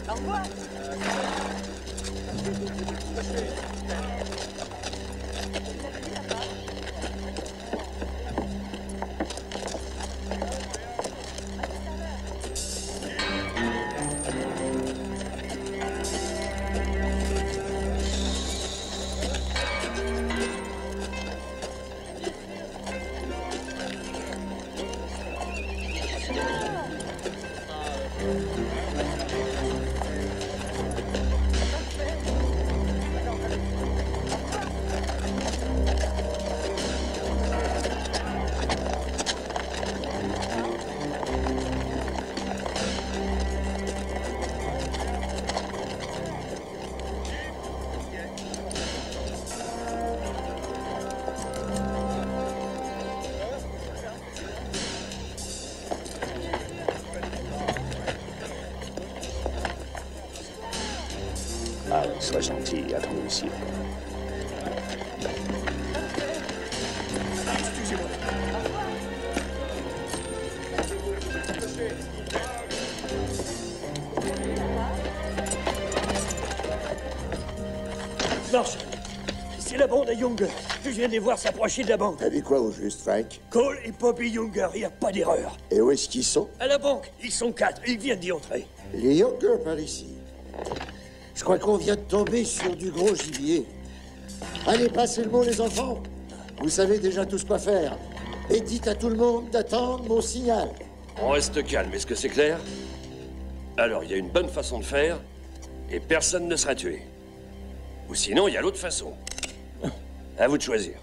Au revoir. Sois gentil à ton aussi. Excusez-moi. Marche. C'est la bande à Younger. Je viens de les voir s'approcher de la banque. T'as dit quoi au juste, Frank? Cole et Bobby Younger, il n'y a pas d'erreur. Et où est-ce qu'ils sont? À la banque. Ils sont 4. Ils viennent d'y entrer. Les Younger par ici. Je crois qu'on vient de tomber sur du gros gibier. Allez, passez le mot, les enfants. Vous savez déjà tous quoi faire. Et dites à tout le monde d'attendre mon signal. On reste calme, est-ce que c'est clair? Alors, il y a une bonne façon de faire, et personne ne sera tué. Ou sinon, il y a l'autre façon. À vous de choisir.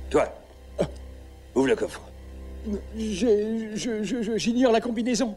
Toi, ouvre le coffre. J'ignore la combinaison.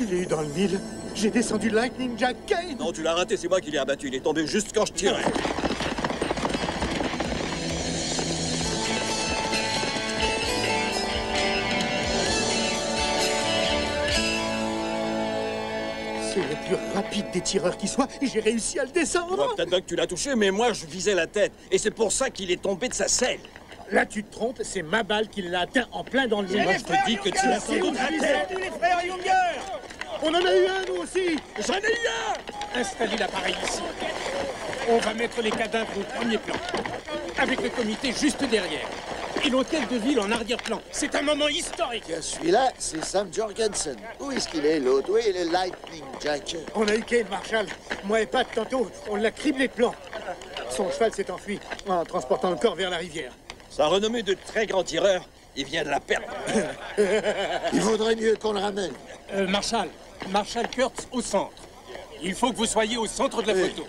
Il est dans le mille. J'ai descendu Lightning Jack Kane. Non, tu l'as raté, c'est moi qui l'ai abattu. Il est tombé juste quand je tirais. C'est le plus rapide des tireurs qui soit et j'ai réussi à le descendre. Ouais, peut-être bien que tu l'as touché, mais moi, je visais la tête. Et c'est pour ça qu'il est tombé de sa selle. Là, tu te trompes, c'est ma balle qui l'a atteint en plein dans le mille. Moi, je te dis que tu l'as sans doute raté. Les frères Younger. On en a eu un, nous aussi. J'en ai eu un. Installez l'appareil ici. On va mettre les cadavres au premier plan, avec le comité juste derrière. Et l'hôtel de ville en arrière-plan. C'est un moment historique. Tiens, celui-là, c'est Sam Jorgensen. Où est-ce qu'il est, l'autre? Oui, il est Lightning Jack. On a eu Kane, Marshall. Moi et Pat, tantôt, on l'a criblé de plans. Son cheval s'est enfui en transportant le corps vers la rivière. Sa renommée de très grand tireur, il vient de la perdre. Il vaudrait mieux qu'on le ramène. Marshall Kurtz au centre. Il faut que vous soyez au centre de la photo.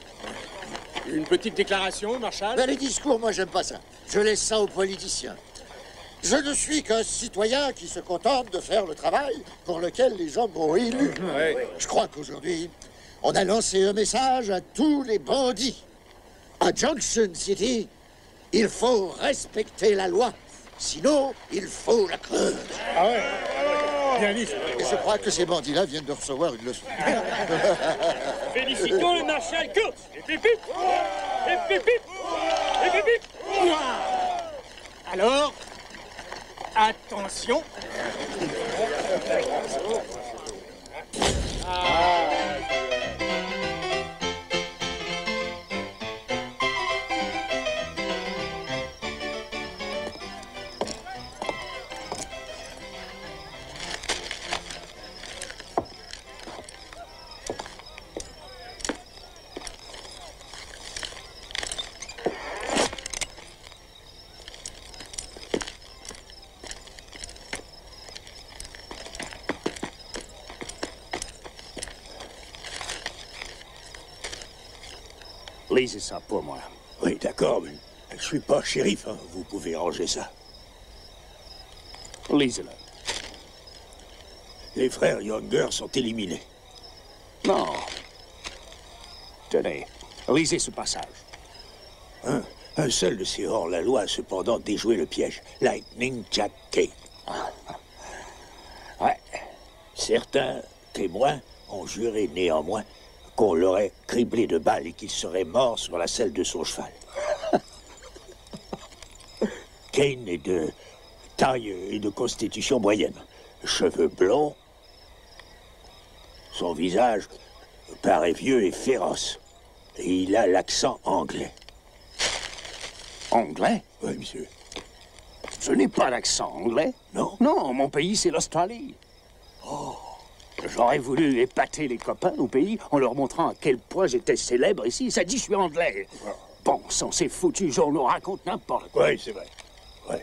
Une petite déclaration, Marshall? Ben, les discours, moi, j'aime pas ça. Je laisse ça aux politiciens. Je ne suis qu'un citoyen qui se contente de faire le travail pour lequel les gens m'ont élu. Je crois qu'aujourd'hui, on a lancé un message à tous les bandits. À Junction City, il faut respecter la loi. Sinon, il faut la creuse. Ah ouais. Bien dit. Et je crois que ces bandits-là viennent de recevoir une leçon. Félicitons le marshal Kurtz. Et pipip. Et pipip. Et pipip. Alors, attention. Lisez ça pour moi. Oui, d'accord, mais je suis pas shérif, hein. Vous pouvez ranger ça. Lisez-le. Les frères Younger sont éliminés. Non. Tenez, lisez ce passage. Un seul de ces hors-la-loi a cependant déjoué le piège. Lightning Jack Kane. Ouais. Certains témoins ont juré néanmoins qu'on l'aurait criblé de balles et qu'il serait mort sur la selle de son cheval. Kane est de taille et de constitution moyenne. Cheveux blonds. Son visage paraît vieux et féroce. Et il a l'accent anglais. Anglais? Oui, monsieur. Je n'ai pas d'accent anglais. Non? Non, mon pays, c'est l'Australie. Oh. J'aurais voulu épater les copains au pays en leur montrant à quel point j'étais célèbre ici. Ça dit je suis anglais. Bon sang, ces foutus journaux racontent n'importe quoi. Oui, c'est vrai. Oui.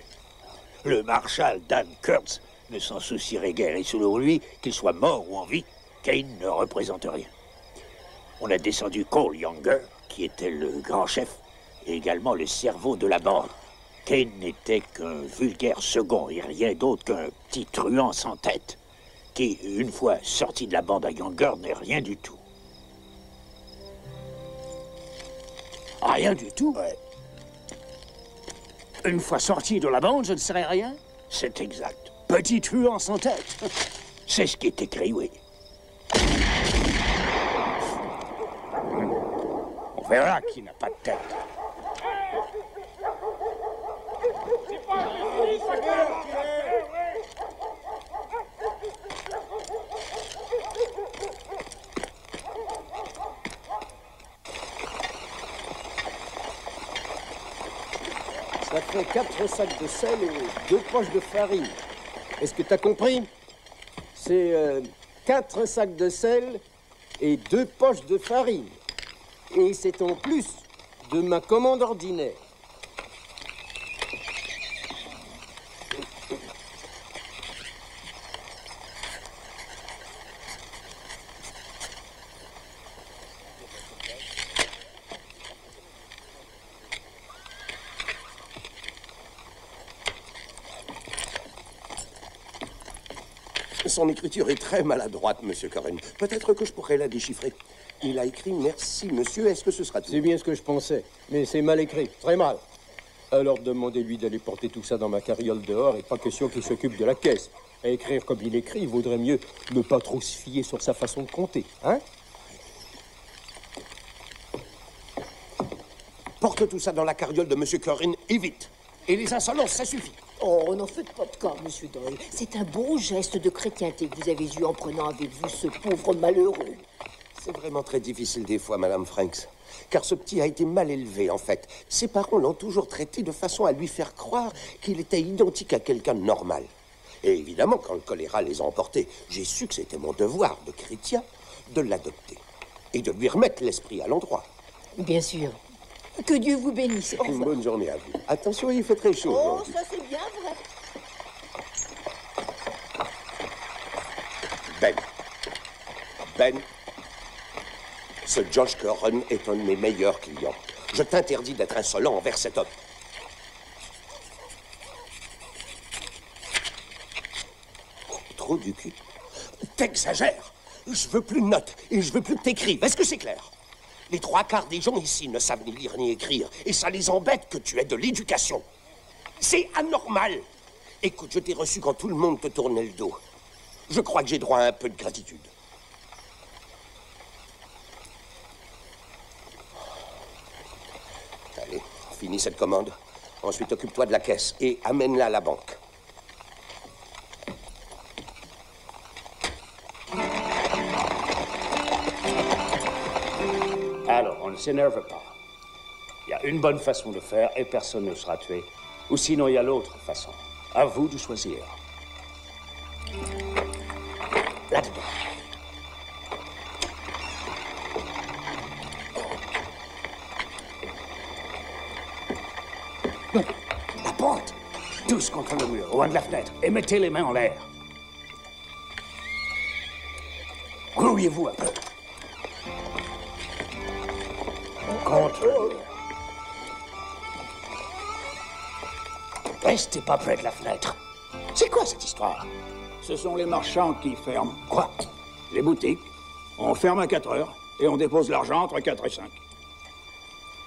Le marshal Dan Kurtz ne s'en soucierait guère. Et selon lui, qu'il soit mort ou en vie, Kane ne représente rien. On a descendu Cole Younger, qui était le grand chef, et également le cerveau de la bande. Kane n'était qu'un vulgaire second et rien d'autre qu'un petit truand sans tête, qui, une fois sorti de la bande à Younger, n'est rien du tout. Rien du tout? Ouais, Une fois sorti de la bande, je ne serais rien? c'est exact. Petit truand sans tête. C'est ce qui est écrit, oui. On verra qui n'a pas de tête. Ça fait 4 sacs de sel et 2 poches de farine. Est-ce que t'as compris? C'est 4 sacs de sel et 2 poches de farine. Et c'est en plus de ma commande ordinaire. Son écriture est très maladroite, monsieur Corrin. Peut-être que je pourrais la déchiffrer. Il a écrit « Merci, monsieur. Est-ce que ce sera tout ?» C'est bien ce que je pensais, mais c'est mal écrit, très mal. Alors demandez-lui d'aller porter tout ça dans ma carriole dehors et pas question qu'il s'occupe de la caisse. À écrire comme il écrit, il vaudrait mieux ne pas trop se fier sur sa façon de compter, hein? Porte tout ça dans la carriole de monsieur Corrin et vite. Et les insolences, ça suffit. Oh, n'en faites pas de cas, monsieur Doyle. C'est un beau geste de chrétienté que vous avez eu en prenant avec vous ce pauvre malheureux. C'est vraiment très difficile des fois, madame Franks. Car ce petit a été mal élevé, en fait. Ses parents l'ont toujours traité de façon à lui faire croire qu'il était identique à quelqu'un de normal. Et évidemment, quand le choléra les a emportés, j'ai su que c'était mon devoir de chrétien de l'adopter. Et de lui remettre l'esprit à l'endroit. Bien sûr. Que Dieu vous bénisse. Au Une revoir. bonne journée à vous. Attention, il fait très chaud Oh, aujourd'hui. ça c'est bien vrai. Ben, ce Josh Corrin est un de mes meilleurs clients. Je t'interdis d'être insolent envers cet homme. trou du cul. T'exagères. Je veux plus de notes et je veux plus que t'écrives. Est-ce que c'est clair? Les 3/4 des gens ici ne savent ni lire ni écrire. Et ça les embête que tu aies de l'éducation. C'est anormal. Écoute, je t'ai reçu quand tout le monde te tournait le dos. Je crois que j'ai droit à un peu de gratitude. Allez, finis cette commande. Ensuite, occupe-toi de la caisse et amène-la à la banque. Alors, on ne s'énerve pas. Il y a une bonne façon de faire et personne ne sera tué. Ou sinon, il y a l'autre façon. À vous de choisir. Là-dedans. La porte. Tous contre le mur, loin de la fenêtre. Et mettez les mains en l'air. Grouillez-vous un peu. Contre le mur. Restez pas près de la fenêtre. C'est quoi cette histoire? Ce sont les marchands qui ferment. Quoi? Les boutiques. On ferme à 4 heures et on dépose l'argent entre 4 et 5.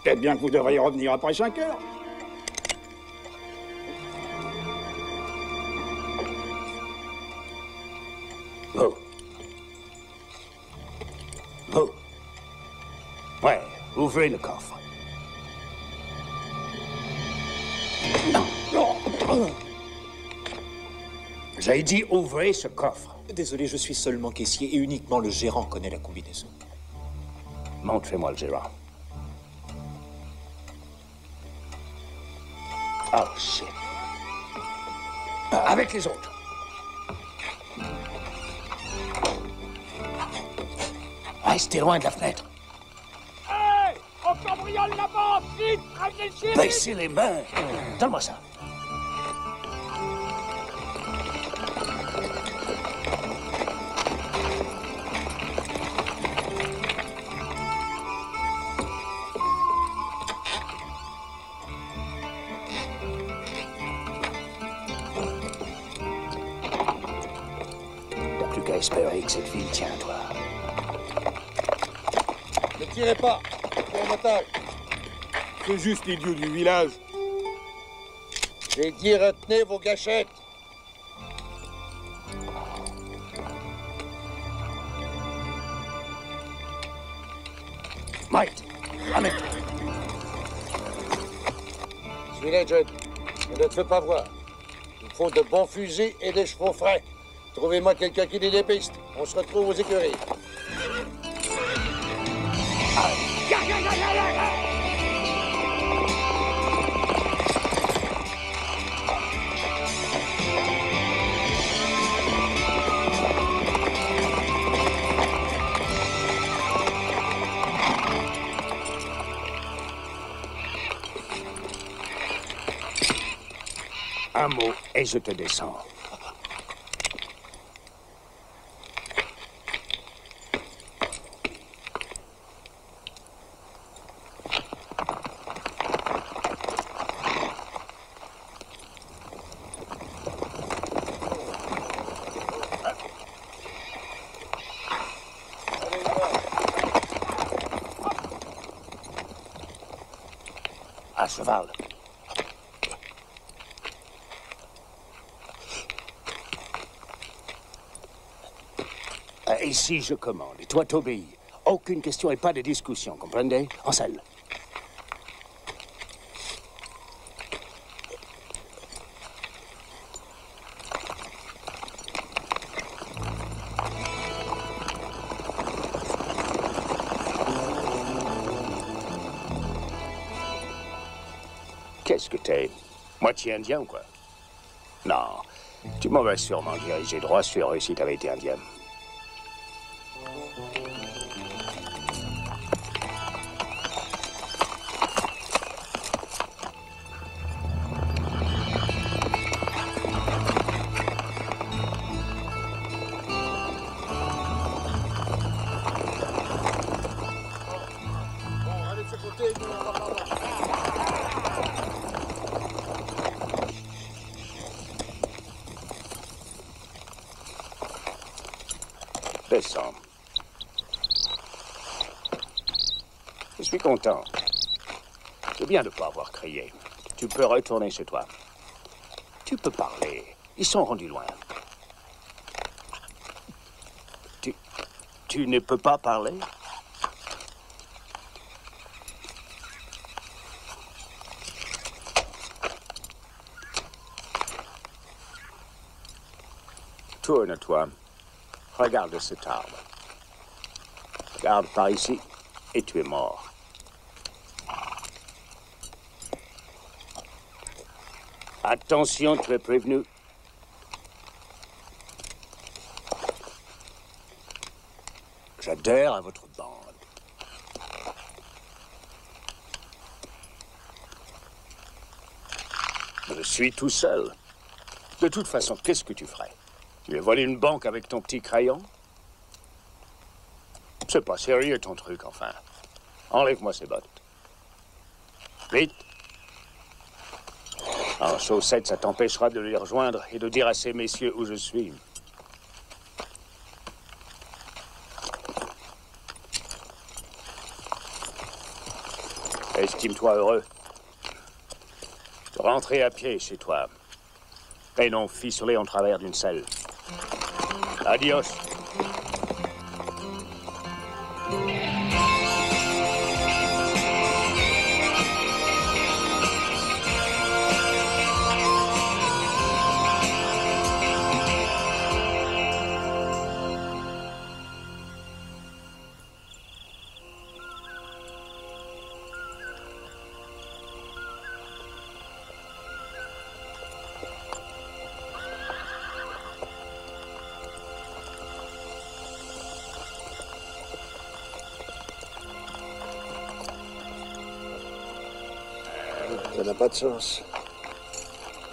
Peut-être bien que vous devriez revenir après 5 heures. Vous. Vous. Ouais, ouvrez le coffre. J'ai dit ouvrez ce coffre. Désolé, je suis seulement caissier et uniquement le gérant connaît la combinaison. Montrez-moi le gérant. Oh, shit. Avec les autres. Restez loin de la fenêtre. Hey! On cambriole la banque! Vite! Ramenez le shérif! Baissez les mains. Donne-moi ça. T'as plus qu'à espérer que cette ville tient, toi. Ne tirez pas, c'est un otage. C'est juste l'idiot du village. J'ai dit retenez vos gâchettes. Mike, amène. Je suis Legend. Ne te fais pas voir. Il faut de bons fusils et des chevaux frais. Trouvez-moi quelqu'un qui les dépiste. On se retrouve aux écuries. Un mot et je te descends. À cheval. Ici, je commande. Et toi, t'obéis. Aucune question et pas de discussion, comprenez? En selle. Qu'est-ce que t'es? Moitié indien ou quoi? Non. Tu m'aurais sûrement dirigé droit sur eux si t'avais été indien. Descends. Je suis content. C'est bien de ne pas avoir crié. Tu peux retourner chez toi. Tu peux parler. Ils sont rendus loin. Tu ne peux pas parler? Tourne-toi. Regarde cet arbre. Regarde par ici et tu es mort. Attention, tu es prévenu. J'adhère à votre bande. Je suis tout seul. De toute façon, qu'est-ce que tu ferais? Tu veux voler une banque avec ton petit crayon? C'est pas sérieux ton truc, enfin. Enlève-moi ces bottes. Vite. En chaussettes, ça t'empêchera de les rejoindre et de dire à ces messieurs où je suis. Estime-toi heureux de rentrer à pied chez toi et non ficelé en travers d'une selle. Adios. Ça n'a pas de sens.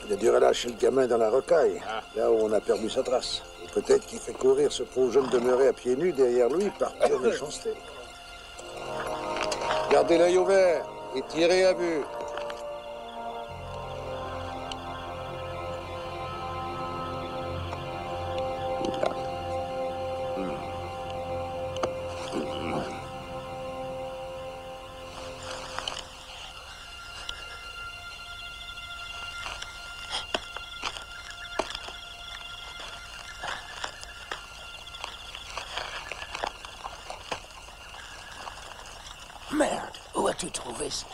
Il a dû relâcher le gamin dans la rocaille, là où on a perdu sa trace. Et peut-être qu'il fait courir ce pauvre jeune demeuré à pieds nus derrière lui par pure méchanceté. Gardez l'œil ouvert et tirez à vue. Merde, où as-tu trouvé ça?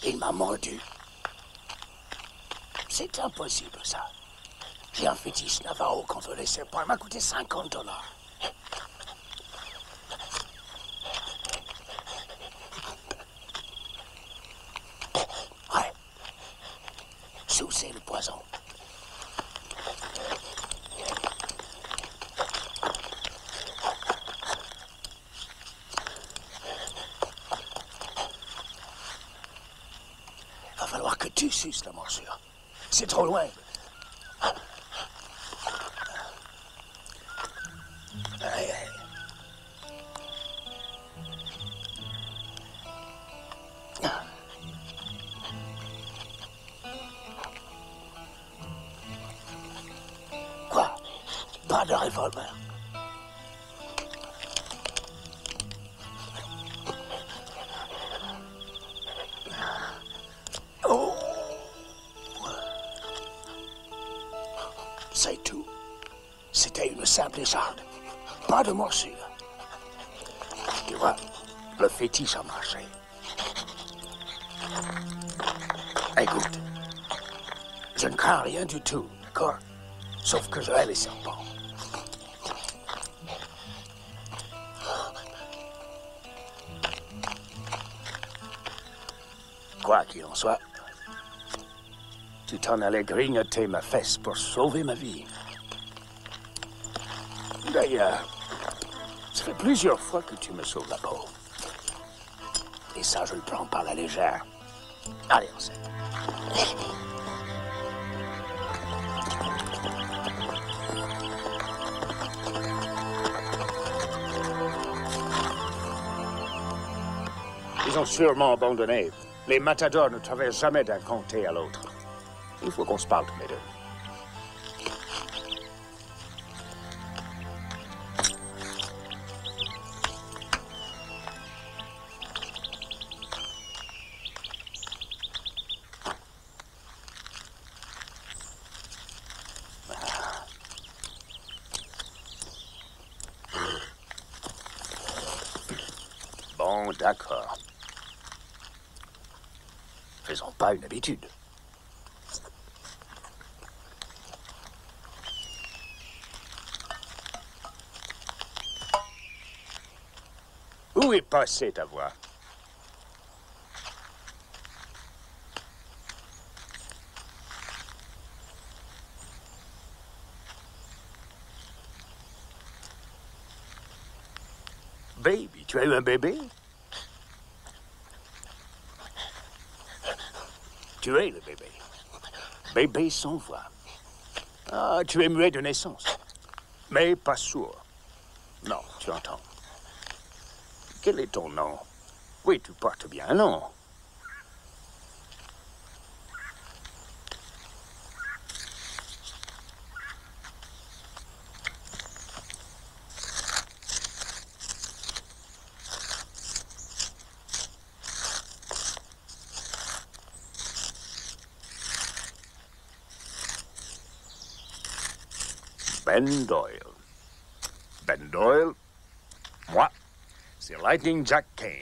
Il m'a mordu. C'est impossible, ça. J'ai un fétiche Navarro contre les serpents. Il m'a coûté $50. Ouais. Soucez le poison. Il va falloir que tu suces la morsure. C'est trop loin. Quoi? Pas de revolver. Oh! C'est tout. C'était une simple écharde. Pas de morsure. Tu vois, le fétiche a marché. Écoute, je ne crains rien du tout, d'accord? Sauf que je hais les serpents. Quoi qu'il en soit, tu t'en allais grignoter ma fesse pour sauver ma vie. D'ailleurs, ça fait plusieurs fois que tu me sauves la peau. Et ça, je le prends par la légère. Allez, en scène. Ils ont sûrement abandonné. Les matadors ne traversent jamais d'un comté à l'autre. Il faut qu'on se parle tous les deux. Bon, d'accord. Faisons pas une habitude. Où est passée ta voix? Baby, tu as eu un bébé? Tu es le bébé. Bébé sans voix. Ah, tu es muet de naissance. Mais pas sourd. Non, tu entends. Quel est ton nom? Oui, tu portes bien un nom. Ben Doyle. Ben Doyle, moi, c'est Lightning Jack Kane.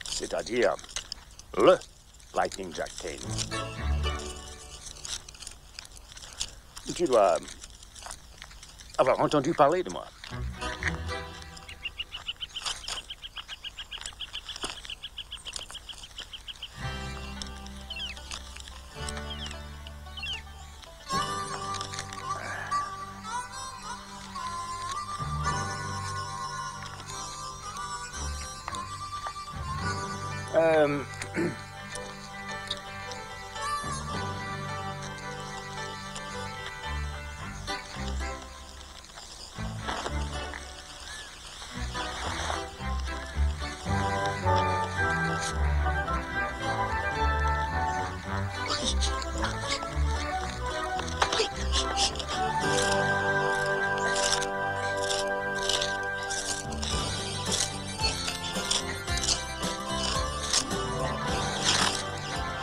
C'est-à-dire le Lightning Jack Kane. Tu dois avoir entendu parler de moi.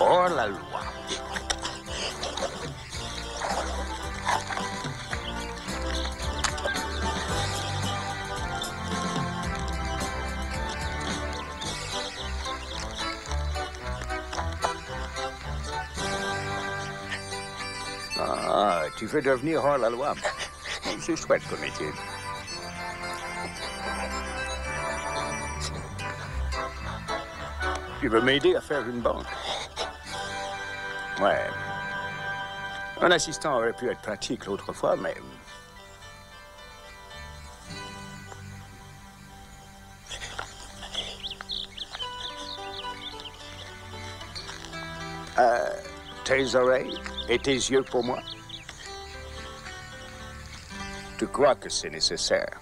Hors la loi. Ah, tu veux devenir hors la loi? C'est chouette comme métier. Tu veux m'aider à faire une banque? Ouais. Un assistant aurait pu être pratique l'autre fois, mais... tes oreilles et tes yeux pour moi? Tu crois que c'est nécessaire?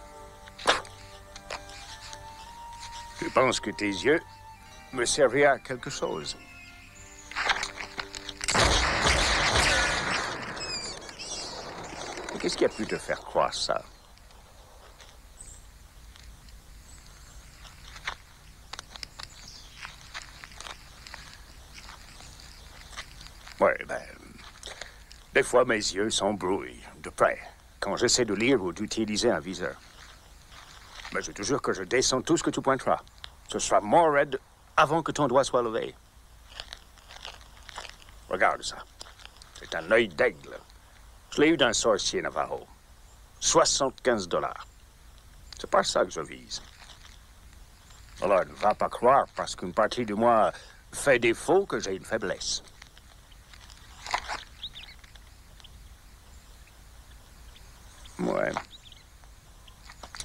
Tu penses que tes yeux me serviraient à quelque chose? Qu'est-ce qui a pu te faire croire ça? Ouais, ben... Des fois, mes yeux s'embrouillent, de près, quand j'essaie de lire ou d'utiliser un viseur. Mais je te jure que je descends tout ce que tu pointeras. Ce sera mort raide avant que ton doigt soit levé. Regarde ça. C'est un œil d'aigle. Je l'ai eu d'un sorcier Navajo. 75 $. C'est pas ça que je vise. Alors, ne va pas croire, parce qu'une partie de moi fait défaut, que j'ai une faiblesse. Ouais.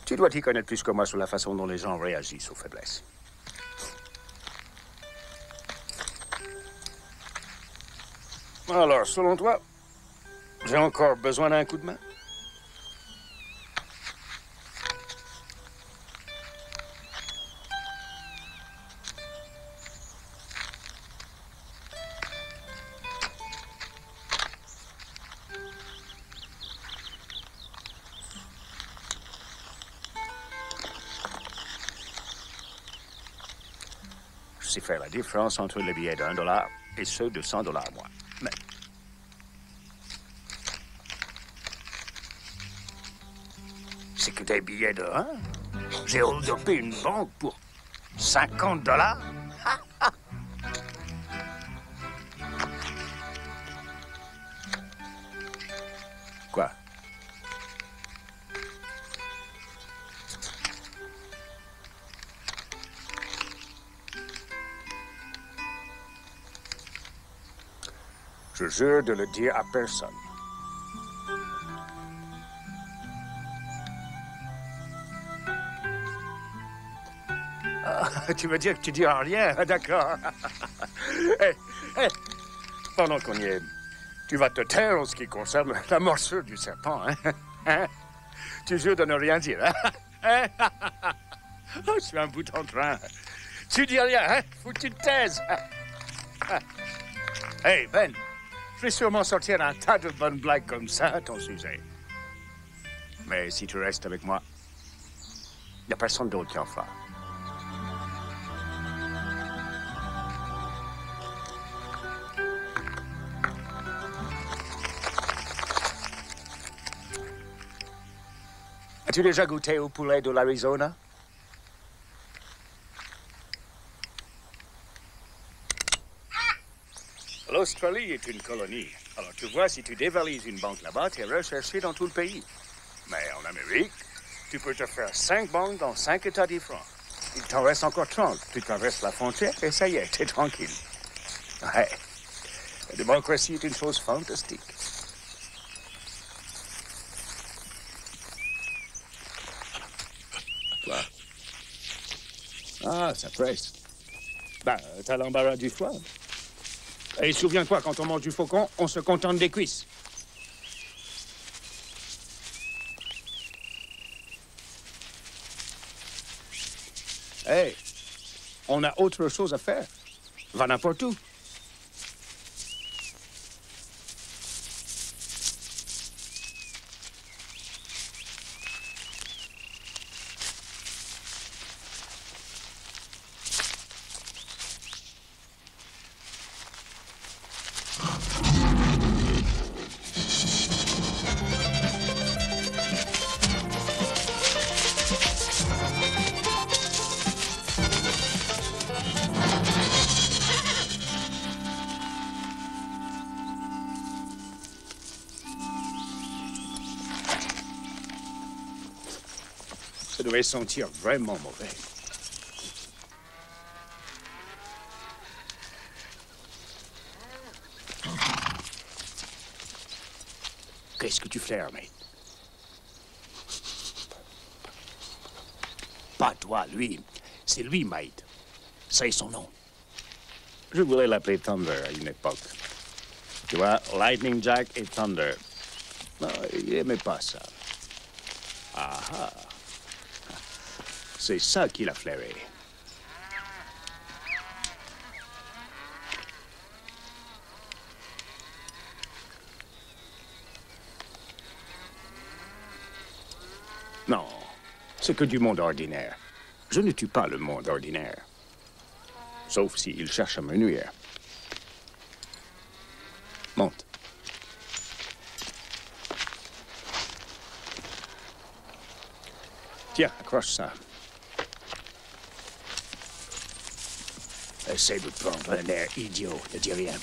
Tu dois t'y connaître plus que moi sur la façon dont les gens réagissent aux faiblesses. Alors, selon toi, j'ai encore besoin d'un coup de main? Je sais faire la différence entre les billets d'$1 et ceux de $100, moi. Mais... c'est que des billets de 1. J'ai hold-upé une banque pour $50. Quoi? Je jure de le dire à personne. Ah, tu veux dire que tu diras rien? D'accord. Pendant qu'on y est, tu vas te taire en ce qui concerne la morsure du serpent, hein? Tu jures de ne rien dire, hein? Oh, je suis un bout en train. Tu dis rien, hein? Faut que tu te taises. Hey, Ben, je vais sûrement sortir un tas de bonnes blagues comme ça à ton sujet. Mais si tu restes avec moi, il n'y a personne d'autre qui en fera. As-tu déjà goûté au poulet de l'Arizona? L'Australie est une colonie. Alors, tu vois, si tu dévalises une banque là-bas, tu es recherché dans tout le pays. Mais en Amérique, tu peux te faire 5 banques dans 5 États différents. Il t'en reste encore 30. Tu traverses la frontière et ça y est, t'es tranquille. Ouais. La démocratie est une chose fantastique. Quoi? Ah, ça presse. Ben, t'as l'embarras du foie. Et souviens-toi, quand on mange du faucon, on se contente des cuisses. Hey, on a autre chose à faire. Va n'importe où. Ça devait sentir vraiment mauvais. Qu'est-ce que tu flaires, mate? Pas toi, lui. C'est lui, mate. C'est son nom. Je voulais l'appeler Thunder à une époque. Tu vois, Lightning Jack et Thunder. Non, il n'aimait pas ça. Ah ah. C'est ça qu'il a flairé. Non, c'est que du monde ordinaire. Je ne tue pas le monde ordinaire. Sauf s'il cherche à me nuire. Monte. Tiens, accroche ça. Essaie de prendre un air idiot, ne dis rien.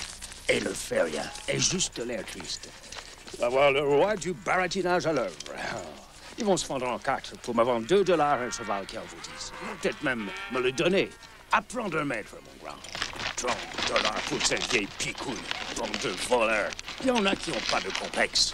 Et ne fais rien. Et juste l'air triste. Tu vas voir le roi du baratinage à l'œuvre. Ils vont se fondre en 4 pour me vendre $2 un cheval qui en vaut 10. Peut-être même me le donner. Apprendre un maître, mon grand. $30 pour cette vieille picouille. Bande de voleurs. Il y en a qui n'ont pas de complexe.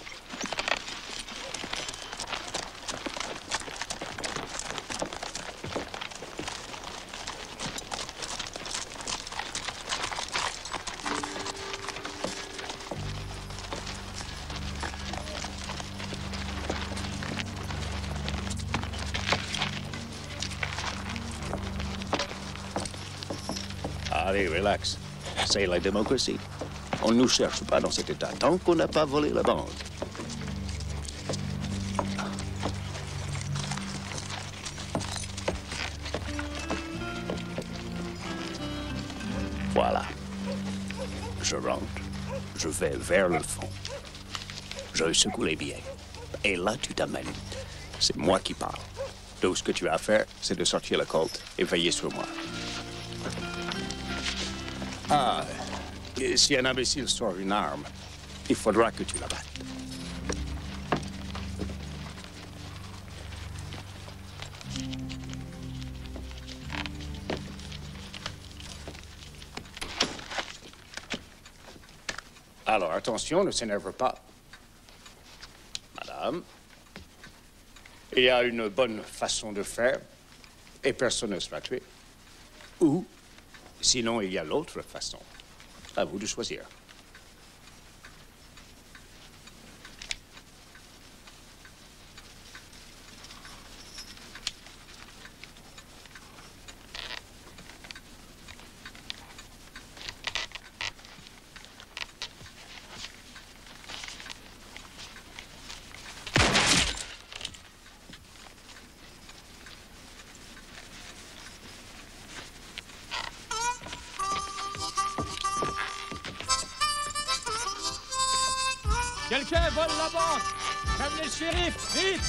Allez, relax. C'est la démocratie. On ne nous cherche pas dans cet état tant qu'on n'a pas volé la banque. Voilà. Je rentre. Je vais vers le fond. Je secoue les billets. Et là, tu t'amènes. C'est moi qui parle. Tout ce que tu as à faire, c'est de sortir la colte et veiller sur moi. Ah, et si un imbécile sort une arme, il faudra que tu la battes. Alors, attention, ne s'énerve pas. Madame, il y a une bonne façon de faire et personne ne sera tué. Ou, sinon, il y a l'autre façon. À vous de choisir. Quelqu'un vole la banque! J'aime le shérif, vite!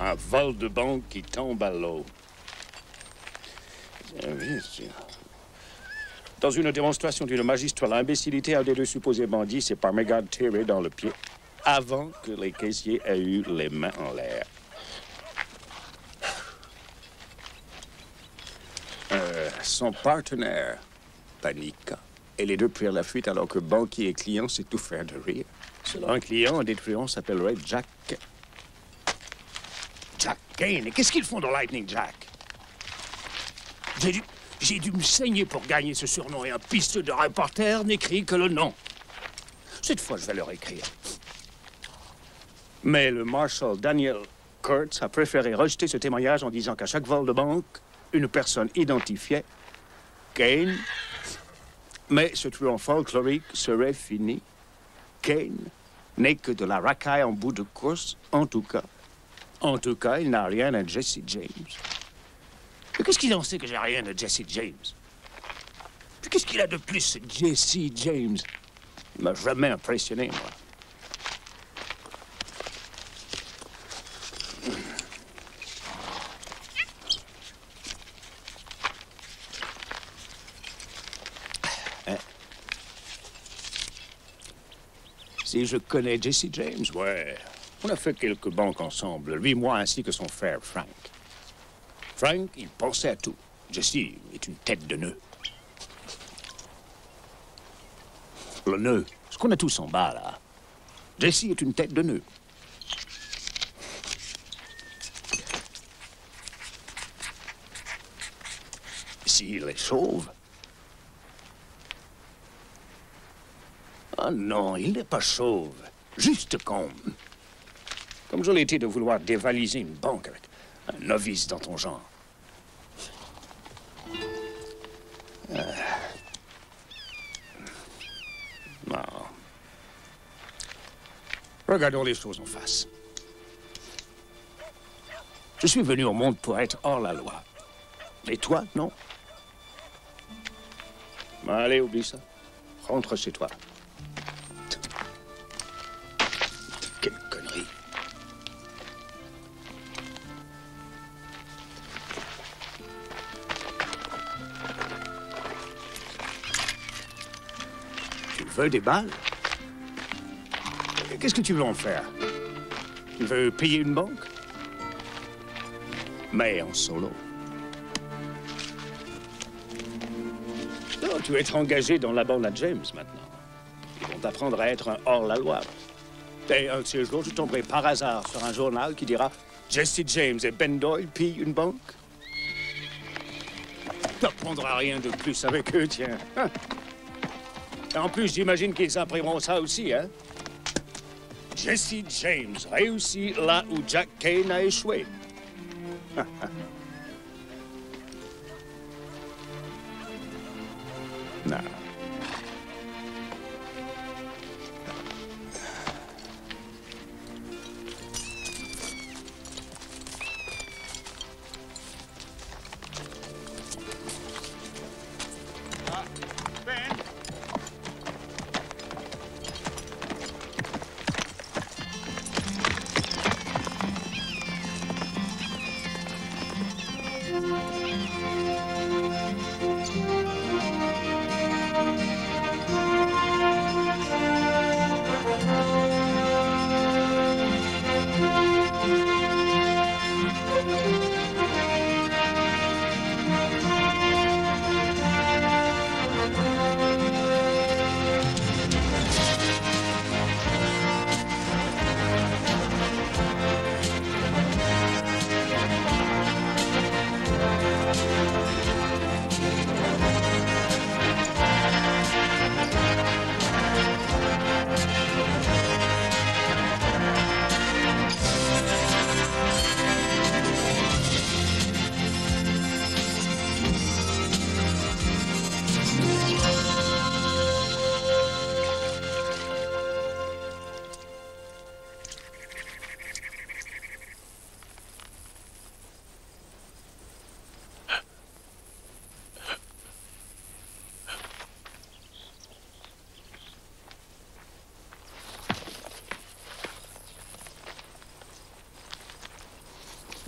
Un vol de banque qui tombe à l'eau. Dans une démonstration d'une magistrale imbécilité, un des deux supposés bandits s'est par mégarde tiré dans le pied avant que les caissiers aient eu les mains en l'air. Son partenaire paniqua et les deux prirent la fuite alors que banquier et client s'étouffèrent de rire. Selon un client, un des truands s'appellerait Jack. Jack Kane. Et qu'est-ce qu'ils font dans Lightning Jack? J'ai dû me saigner pour gagner ce surnom et un pisteux de reporter n'écrit que le nom. Cette fois, je vais leur écrire. Mais le marshal Daniel Kurtz a préféré rejeter ce témoignage en disant qu'à chaque vol de banque, une personne identifiait Kane, mais ce truand folklorique serait fini. Kane n'est que de la racaille en bout de course, en tout cas. En tout cas, il n'a rien à Jesse James. Mais qu'est-ce qu'il en sait que j'ai rien à Jesse James? Puis qu'est-ce qu'il a de plus, ce Jesse James? Il m'a jamais impressionné, moi. Hein? Si je connais Jesse James, ouais. On a fait quelques banques ensemble, lui, moi, ainsi que son frère, Frank. Frank, il pensait à tout. Jesse est une tête de nœud. Le nœud, ce qu'on a tous en bas, là. Jesse est une tête de nœud. S'il est chauve... Ah non, il n'est pas chauve. Juste con. Comme je l'ai été de vouloir dévaliser une banque avec un novice dans ton genre. Non. Regardons les choses en face. Je suis venu au monde pour être hors la loi. Et toi, non? Allez, oublie ça. Rentre chez toi. Quelle connerie. Tu veux des balles? Qu'est-ce que tu veux en faire? Tu veux payer une banque? Mais en solo. Oh, tu es engagé dans la bande à James maintenant. Ils vont d'apprendre à être un hors-la-loi. Et un de ces jours, je tomberai par hasard sur un journal qui dira « Jesse James et Ben Doyle pillent une banque ». Tu n'apprendras rien de plus avec eux, tiens. Hein? Et en plus, j'imagine qu'ils imprimeront ça aussi, hein? Jesse James réussit là où Jack Kane a échoué. Non.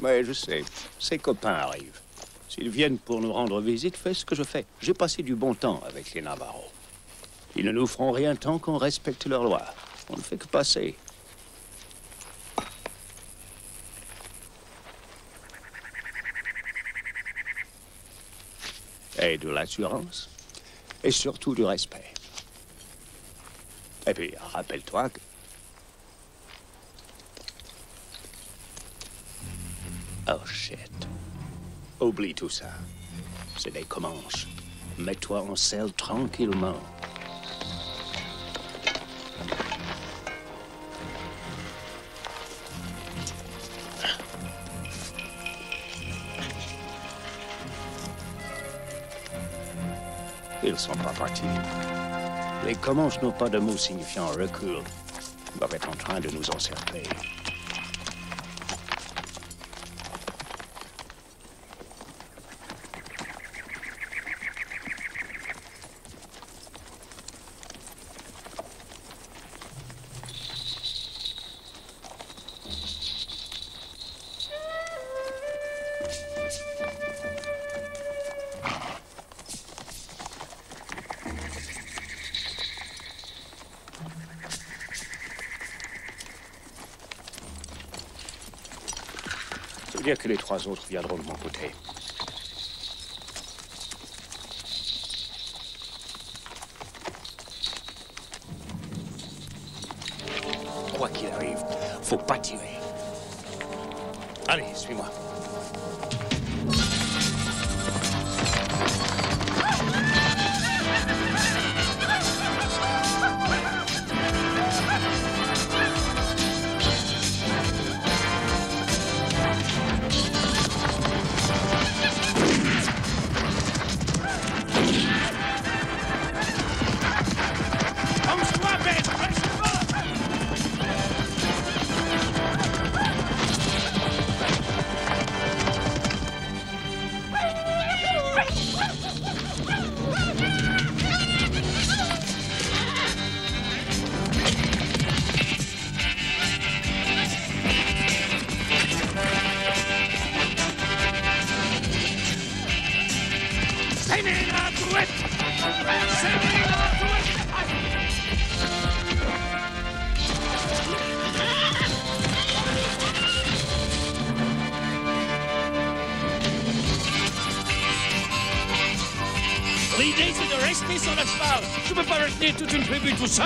Oui, je sais. Ses copains arrivent. S'ils viennent pour nous rendre visite, fais ce que je fais. J'ai passé du bon temps avec les Navarros. Ils ne nous feront rien tant qu'on respecte leurs lois. On ne fait que passer. Et de l'assurance. Et surtout du respect. Et puis, rappelle-toi que... Oh, shit. Oublie tout ça. C'est des Comanches. Mets-toi en selle tranquillement. Ils sont pas partis. Les Comanches n'ont pas de mots signifiant recul. Ils doivent être en train de nous encercler. Ça veut dire que les trois autres viendront de mon côté. Quoi qu'il arrive, faut pas tirer. Allez, suis-moi. ici de rester sur le cheval. Je peux pas retenir toute une tribu tout seul.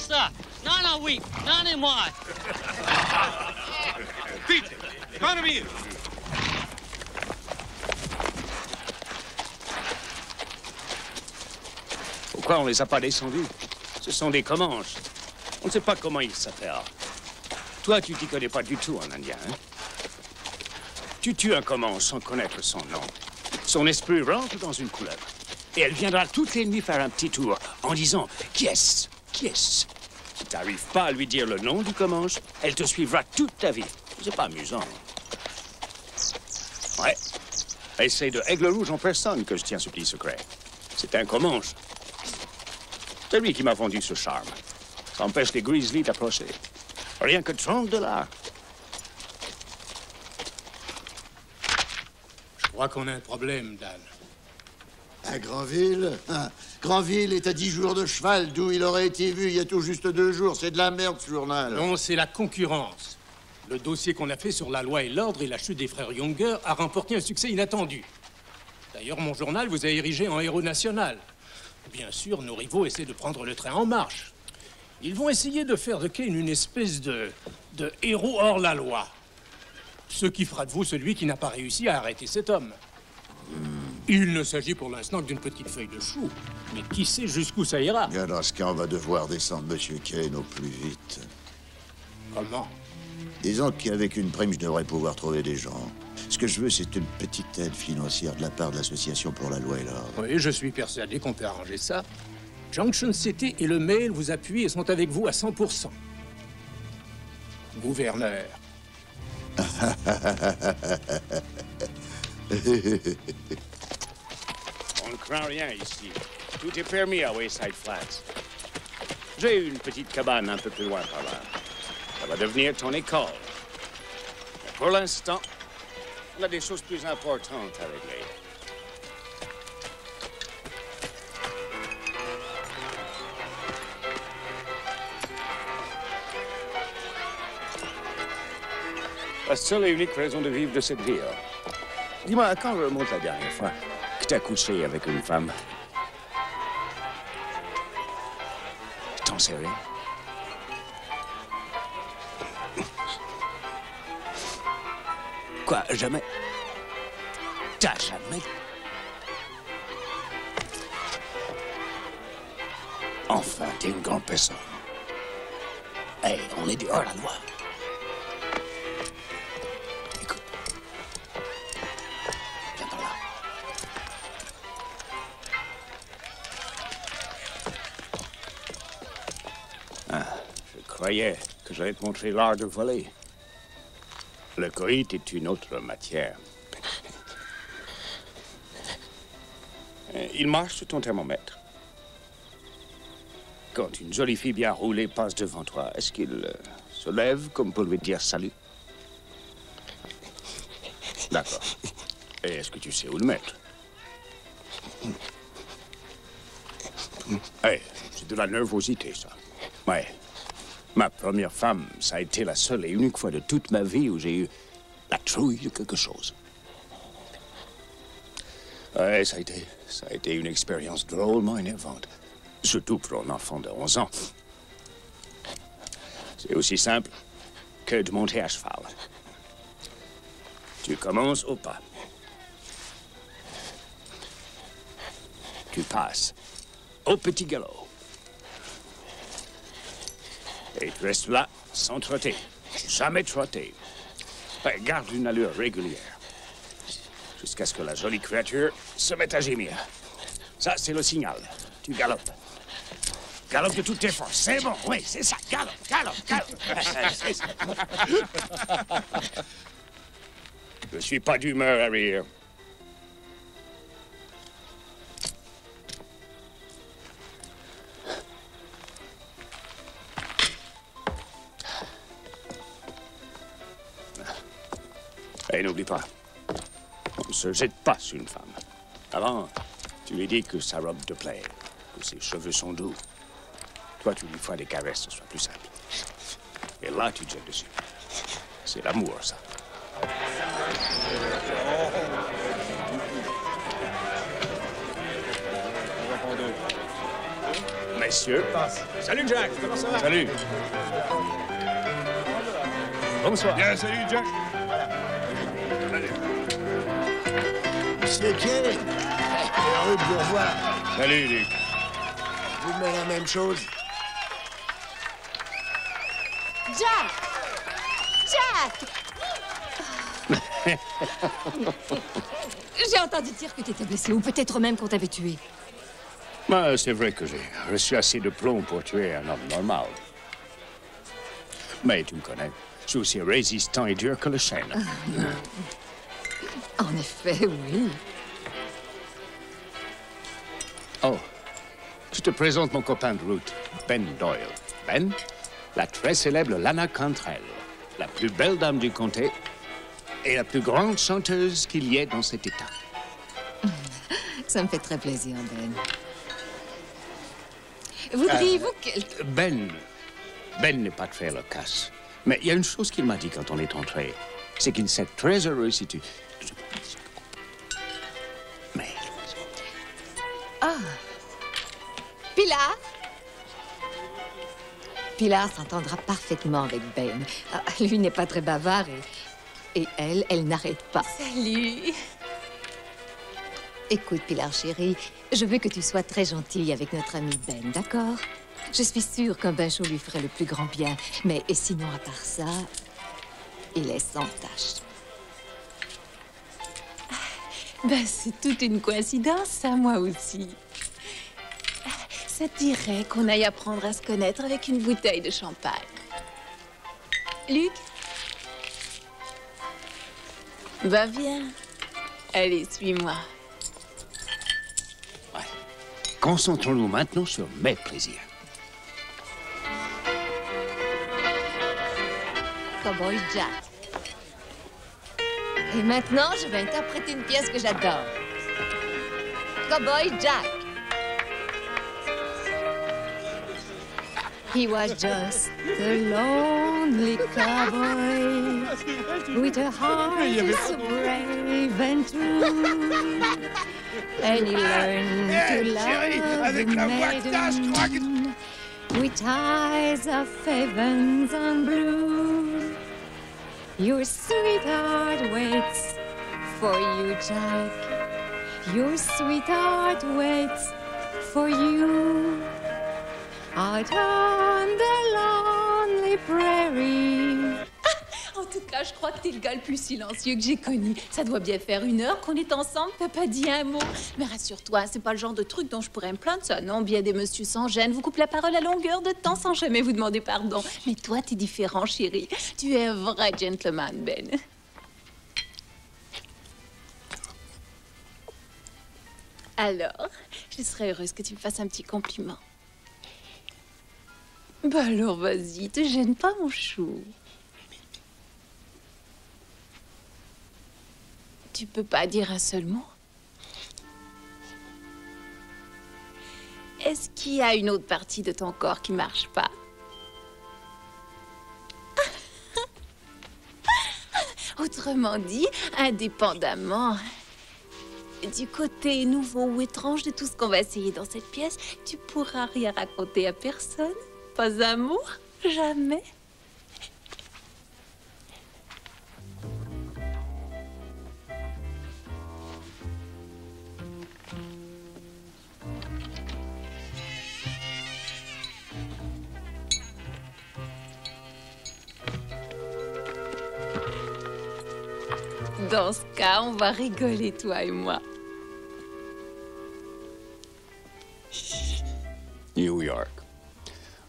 ça. Non, oui. Non, et moi. Vite, économie. Pourquoi on les a pas descendus? Ce sont des Comanches. On ne sait pas comment ils s'appellent. Toi, tu t'y connais pas du tout en indien, hein? Tu tues un Comanche sans connaître son nom. Son esprit rentre dans une couleuvre. Et elle viendra toutes les nuits faire un petit tour en disant « Qui est-ce? Qui est-ce » Si tu n'arrives pas à lui dire le nom du Comanche, elle te suivra toute ta vie. C'est pas amusant. Ouais. Et c'est de Aigle Rouge en personne que je tiens ce petit secret. C'est un Comanche. C'est lui qui m'a vendu ce charme. Ça empêche les grizzlies d'approcher. Rien que $30. Je crois qu'on a un problème, Dan. À Granville? Granville est à 10 jours de cheval, d'où il aurait été vu il y a tout juste 2 jours. C'est de la merde, ce journal. Non, c'est la concurrence. Le dossier qu'on a fait sur la loi et l'ordre et la chute des frères Younger a remporté un succès inattendu. D'ailleurs, mon journal vous a érigé en héros national. Bien sûr, nos rivaux essaient de prendre le train en marche. Ils vont essayer de faire de Kane une espèce de héros hors la loi. Ce qui fera de vous celui qui n'a pas réussi à arrêter cet homme. Il ne s'agit pour l'instant que d'une petite feuille de chou. Mais qui sait jusqu'où ça ira? Bien, dans ce cas, on va devoir descendre Monsieur Kane au plus vite. Comment? Disons qu'avec une prime, je devrais pouvoir trouver des gens. Ce que je veux, c'est une petite aide financière de la part de l'Association pour la loi et l'ordre. Oui, je suis persuadé qu'on peut arranger ça. Junction City et le Mail vous appuient et sont avec vous à 100%. Gouverneur. On ne craint rien ici. Tout est permis à Wayside Flats. J'ai une petite cabane un peu plus loin par là. Ça va devenir ton école. Mais pour l'instant, on a des choses plus importantes à régler. La seule et unique raison de vivre de cette ville. Dis-moi, quand remonte la dernière fois que t'as couché avec une femme? T'en sais rien? Quoi, jamais? T'as jamais? Enfin, t'es une grande personne. Hey, on est dehors la loi. Écoute. Viens par là. Ah, je croyais que j'allais te montrer l'art de voler. Le coït est une autre matière. Il marche sur ton thermomètre. Quand une jolie fille bien roulée passe devant toi, est-ce qu'il se lève comme pour lui dire salut? D'accord. Et est-ce que tu sais où le mettre? Hey, c'est de la nervosité, ça. Ouais. Ma première femme, ça a été la seule et unique fois de toute ma vie où j'ai eu la trouille de quelque chose. Ouais, ça a été une expérience drôlement énervante. Surtout pour un enfant de 11 ans. C'est aussi simple que de monter à cheval. Tu commences au pas. Tu passes au petit galop. Et tu restes là sans trotter. Jamais trotter. Ouais, garde une allure régulière. Jusqu'à ce que la jolie créature se mette à gémir. Ça, c'est le signal. Tu galopes. Galope de toutes tes forces. C'est bon, oui, c'est ça. Galope, galope, galope. C'est ça. Je suis pas d'humeur à rire. Et n'oublie pas, on ne se jette pas sur une femme. Avant, tu lui dis que sa robe te plaît, que ses cheveux sont doux. Toi, tu lui fais des caresses, ce soit plus simple. Et là, tu te jettes dessus. C'est l'amour, ça. Messieurs. Salut, Jack. Comment ça va? Salut. Bonsoir. Bien, salut, Jack. Monsieur Kay, heureux de vous revoir. Salut, Luc. Vous me mettez la même chose. Jack! Jack! J'ai entendu dire que tu étais blessé, ou peut-être même qu'on t'avait tué. Bah, c'est vrai que j'ai reçu assez de plomb pour tuer un homme normal. Mais tu me connais. Je suis aussi résistant et dur que le chêne. En effet, oui. Oh, je te présente mon copain de route, Ben Doyle. Ben, la très célèbre Lana Cantrell, la plus belle dame du comté et la plus grande chanteuse qu'il y ait dans cet état. Ça me fait très plaisir, Ben. Voudriez-vous que... Ben n'est pas très loquace. Mais il y a une chose qu'il m'a dit quand on est entré. C'est qu'il serait très heureux si tu... Mais... Ah! Pilar? Pilar s'entendra parfaitement avec Ben. Ah, lui n'est pas très bavard et elle n'arrête pas. Salut! Écoute, Pilar chérie, je veux que tu sois très gentille avec notre ami Ben, d'accord? Je suis sûre qu'un bain chaud lui ferait le plus grand bien. Mais et sinon, à part ça, il est sans tache. Ben, c'est toute une coïncidence, ça, moi aussi. Ça te dirait qu'on aille apprendre à se connaître avec une bouteille de champagne. Luc? Va, viens. Allez, suis-moi. Ouais. Concentrons-nous maintenant sur mes plaisirs. Cowboy Jack. Et maintenant, je vais interpréter une pièce que j'adore. Cowboy Jack. He was just a lonely cowboy with a heart so brave and true. And he learned to love the maiden with eyes of heavens and blue. Your sweetheart waits for you, Jack. Your sweetheart waits for you. Out on the lonely prairie. En tout cas, je crois que t'es le gars le plus silencieux que j'ai connu. Ça doit bien faire 1 heure qu'on est ensemble, t'as pas dit un mot. Mais rassure-toi, c'est pas le genre de truc dont je pourrais me plaindre, ça. Non, bien des messieurs sans gêne vous coupent la parole à longueur de temps sans jamais vous demander pardon. Mais toi, t'es différent, chérie. Tu es un vrai gentleman, Ben. Alors, je serais heureuse que tu me fasses un petit compliment. Bah alors, vas-y, te gêne pas, mon chou. Tu peux pas dire un seul mot? Est-ce qu'il y a une autre partie de ton corps qui marche pas? Autrement dit, indépendamment Et du côté nouveau ou étrange de tout ce qu'on va essayer dans cette pièce, tu pourras rien raconter à personne. Pas un mot, jamais. Dans ce cas, on va rigoler, toi et moi. New York.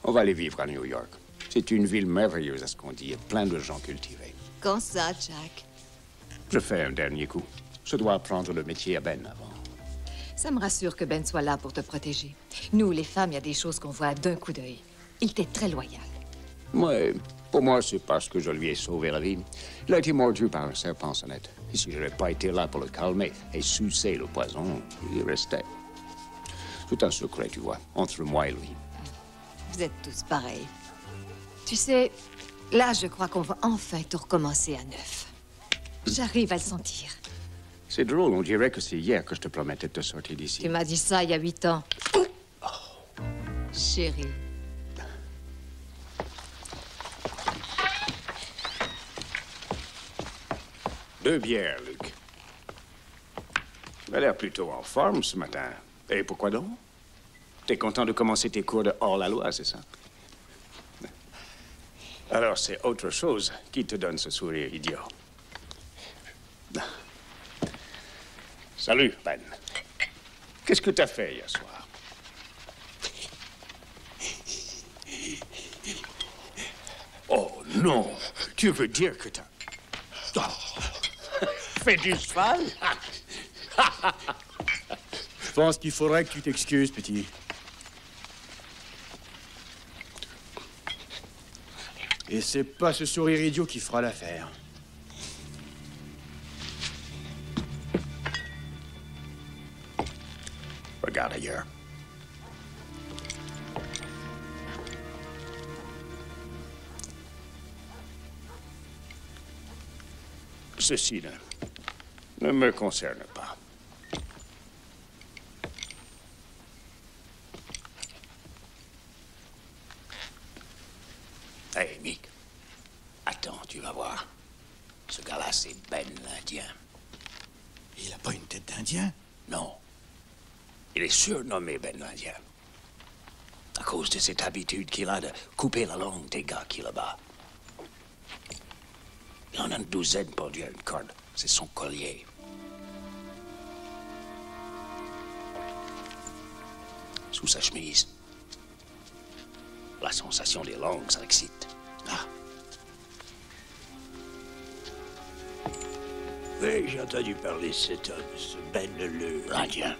On va aller vivre à New York. C'est une ville merveilleuse à ce qu'on dit, et plein de gens cultivés. Quand ça, Jack? Je fais un dernier coup. Je dois apprendre le métier à Ben avant. Ça me rassure que Ben soit là pour te protéger. Nous, les femmes, il y a des choses qu'on voit d'un coup d'œil. Il était très loyal. Ouais, pour moi, c'est parce que je lui ai sauvé la vie. Il a été mordu par un serpent sonnette. Et si je n'avais pas été là pour le calmer et sucer le poison, il y restait. C'est un secret, tu vois, entre moi et lui. Vous êtes tous pareils. Tu sais, là, je crois qu'on va enfin tout recommencer à neuf. J'arrive à le sentir. C'est drôle, on dirait que c'est hier que je te promettais de te sortir d'ici. Tu m'as dit ça il y a 8 ans. Chérie. Deux bières, Luc. Tu as l'air plutôt en forme ce matin. Et pourquoi donc? T'es content de commencer tes cours de hors-la-loi, c'est ça? Alors, c'est autre chose qui te donne ce sourire idiot. Salut, Ben. Qu'est-ce que t'as fait hier soir? Oh, non! Tu veux dire que t'as... fait du cheval? Je pense qu'il faudrait que tu t'excuses, petit. Et c'est pas ce sourire idiot qui fera l'affaire. Regarde ailleurs. Ceci ne me concerne pas. Hey, Mick. Attends, tu vas voir. Ce gars-là, c'est Ben l'Indien. Il a pas une tête d'Indien? Non. Il est surnommé Ben l'Indien. À cause de cette habitude qu'il a de couper la langue des gars qui là-bas. Il en a une douzaine pendus à une corde. C'est son collier. Sous sa chemise. La sensation des langues, ça l'excite. Ah. Oui, j'ai entendu parler de cet homme, ce Ben l'Indien.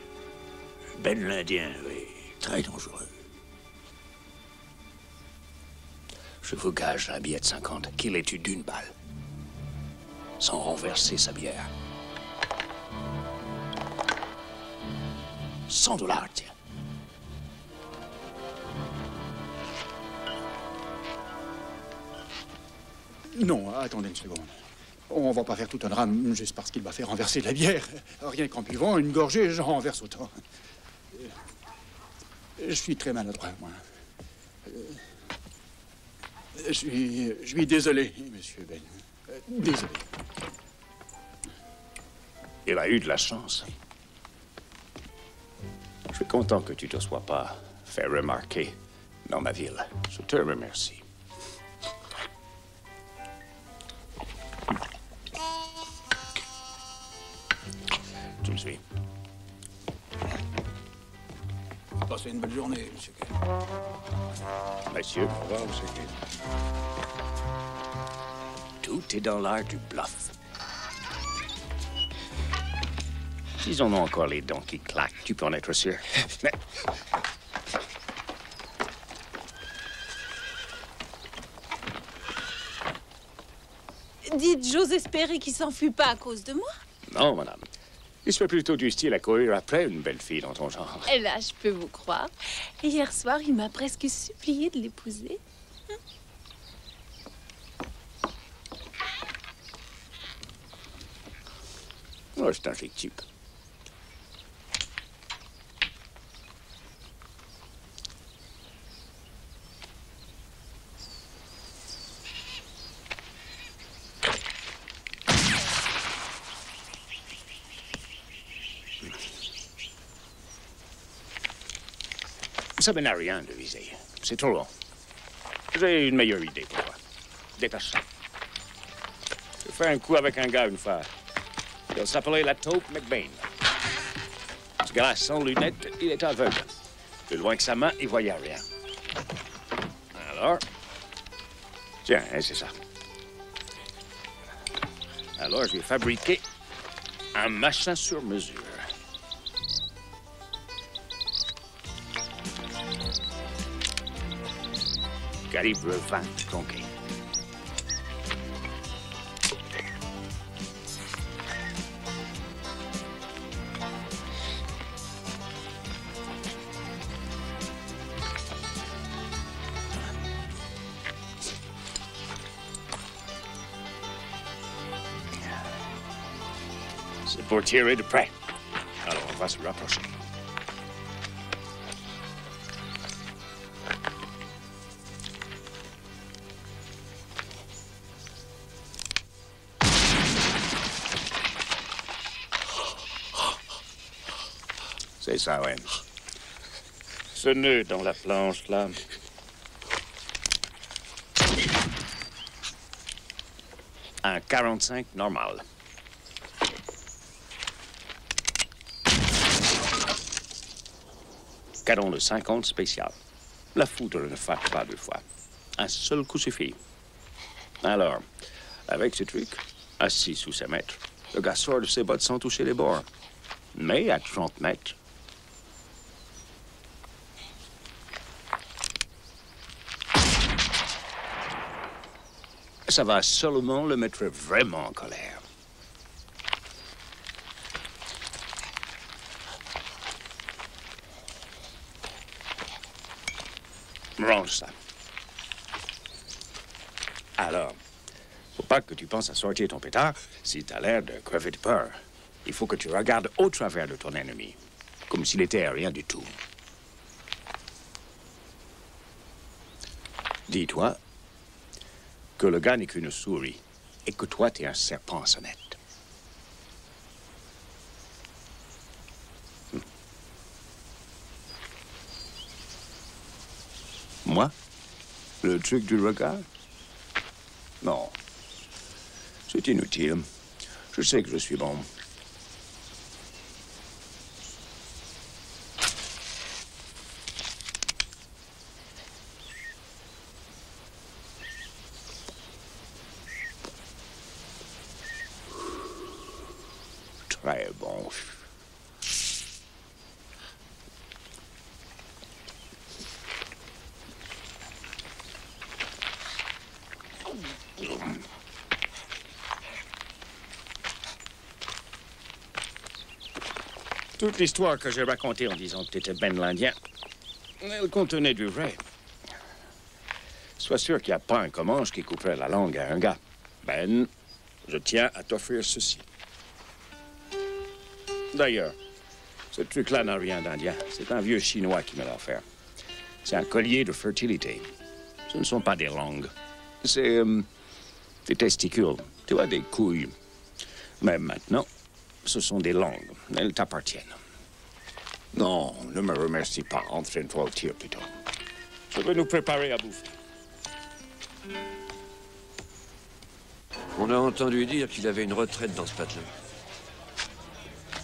Ben l'Indien, oui. Très dangereux. Je vous gage un billet de 50 qu'il ait eu d'une balle. Sans renverser sa bière. $100, tiens. Non, attendez une seconde. On va pas faire tout un drame juste parce qu'il m'a fait renverser de la bière. Rien qu'en buvant une gorgée, j'en renverse autant. Je suis très maladroit, moi. Je suis désolé, monsieur Ben. Désolé. Il a eu de la chance. Je suis content que tu ne te sois pas fait remarquer dans ma ville. Je te remercie. Tu me suis. Passez une belle journée, monsieur Kane. Monsieur, au revoir, monsieur Kane. Tout est dans l'art du bluff. Ils en ont encore les dents qui claquent, tu peux en être sûr. Mais... Dites, j'ose espérer qu'il s'enfuit pas à cause de moi. Non, madame. Il serait plutôt du style à courir après une belle fille dans ton genre. Et là, je peux vous croire. Hier soir, il m'a presque supplié de l'épouser. Oh, c'est un chic type. Ça mène à rien de viser. C'est trop long. J'ai une meilleure idée pour toi. Détache ça. J'ai fait un coup avec un gars une fois. Il s'appelait la taupe McBain. Ce gars-là, sans lunettes, il est aveugle. Plus loin que sa main, il voyait rien. Alors... Tiens, c'est ça. Alors, je vais fabriquer un machin sur mesure. Calibre 20 tronqué. C'est pour tirer de près. Alors, on va se rapprocher. C'est ça, ouais. Ce nœud dans la planche, là. Un 45 normal. Canon de 50 spécial. La foudre ne frappe pas deux fois. Un seul coup suffit. Alors, avec ce truc, assis sous ses mètres, le gars sort de ses bottes sans toucher les bords. Mais à 30 mètres, ça va seulement le mettre vraiment en colère. Range ça. Alors, faut pas que tu penses à sortir ton pétard si t'as l'air de crever de peur. Il faut que tu regardes au travers de ton ennemi, comme s'il était rien du tout. Dis-toi que le gars n'est qu'une souris et que toi, t'es un serpent à sonnette. Moi? Le truc du regard? Non. C'est inutile. Je sais que je suis bon. Très bon. Toute l'histoire que j'ai racontée en disant que t'étais Ben l'Indien, elle contenait du vrai. Sois sûr qu'il n'y a pas un Comanche qui couperait la langue à un gars. Ben, je tiens à t'offrir ceci. D'ailleurs, ce truc-là n'a rien d'indien. C'est un vieux Chinois qui me l'a offert. C'est un collier de fertilité. Ce ne sont pas des langues. C'est des testicules. Tu vois, des couilles. Mais maintenant, ce sont des langues. Elles t'appartiennent. Non, ne me remercie pas. Entraîne-toi au tir, plutôt. Je vais nous préparer à bouffer. On a entendu dire qu'il avait une retraite dans ce patelin.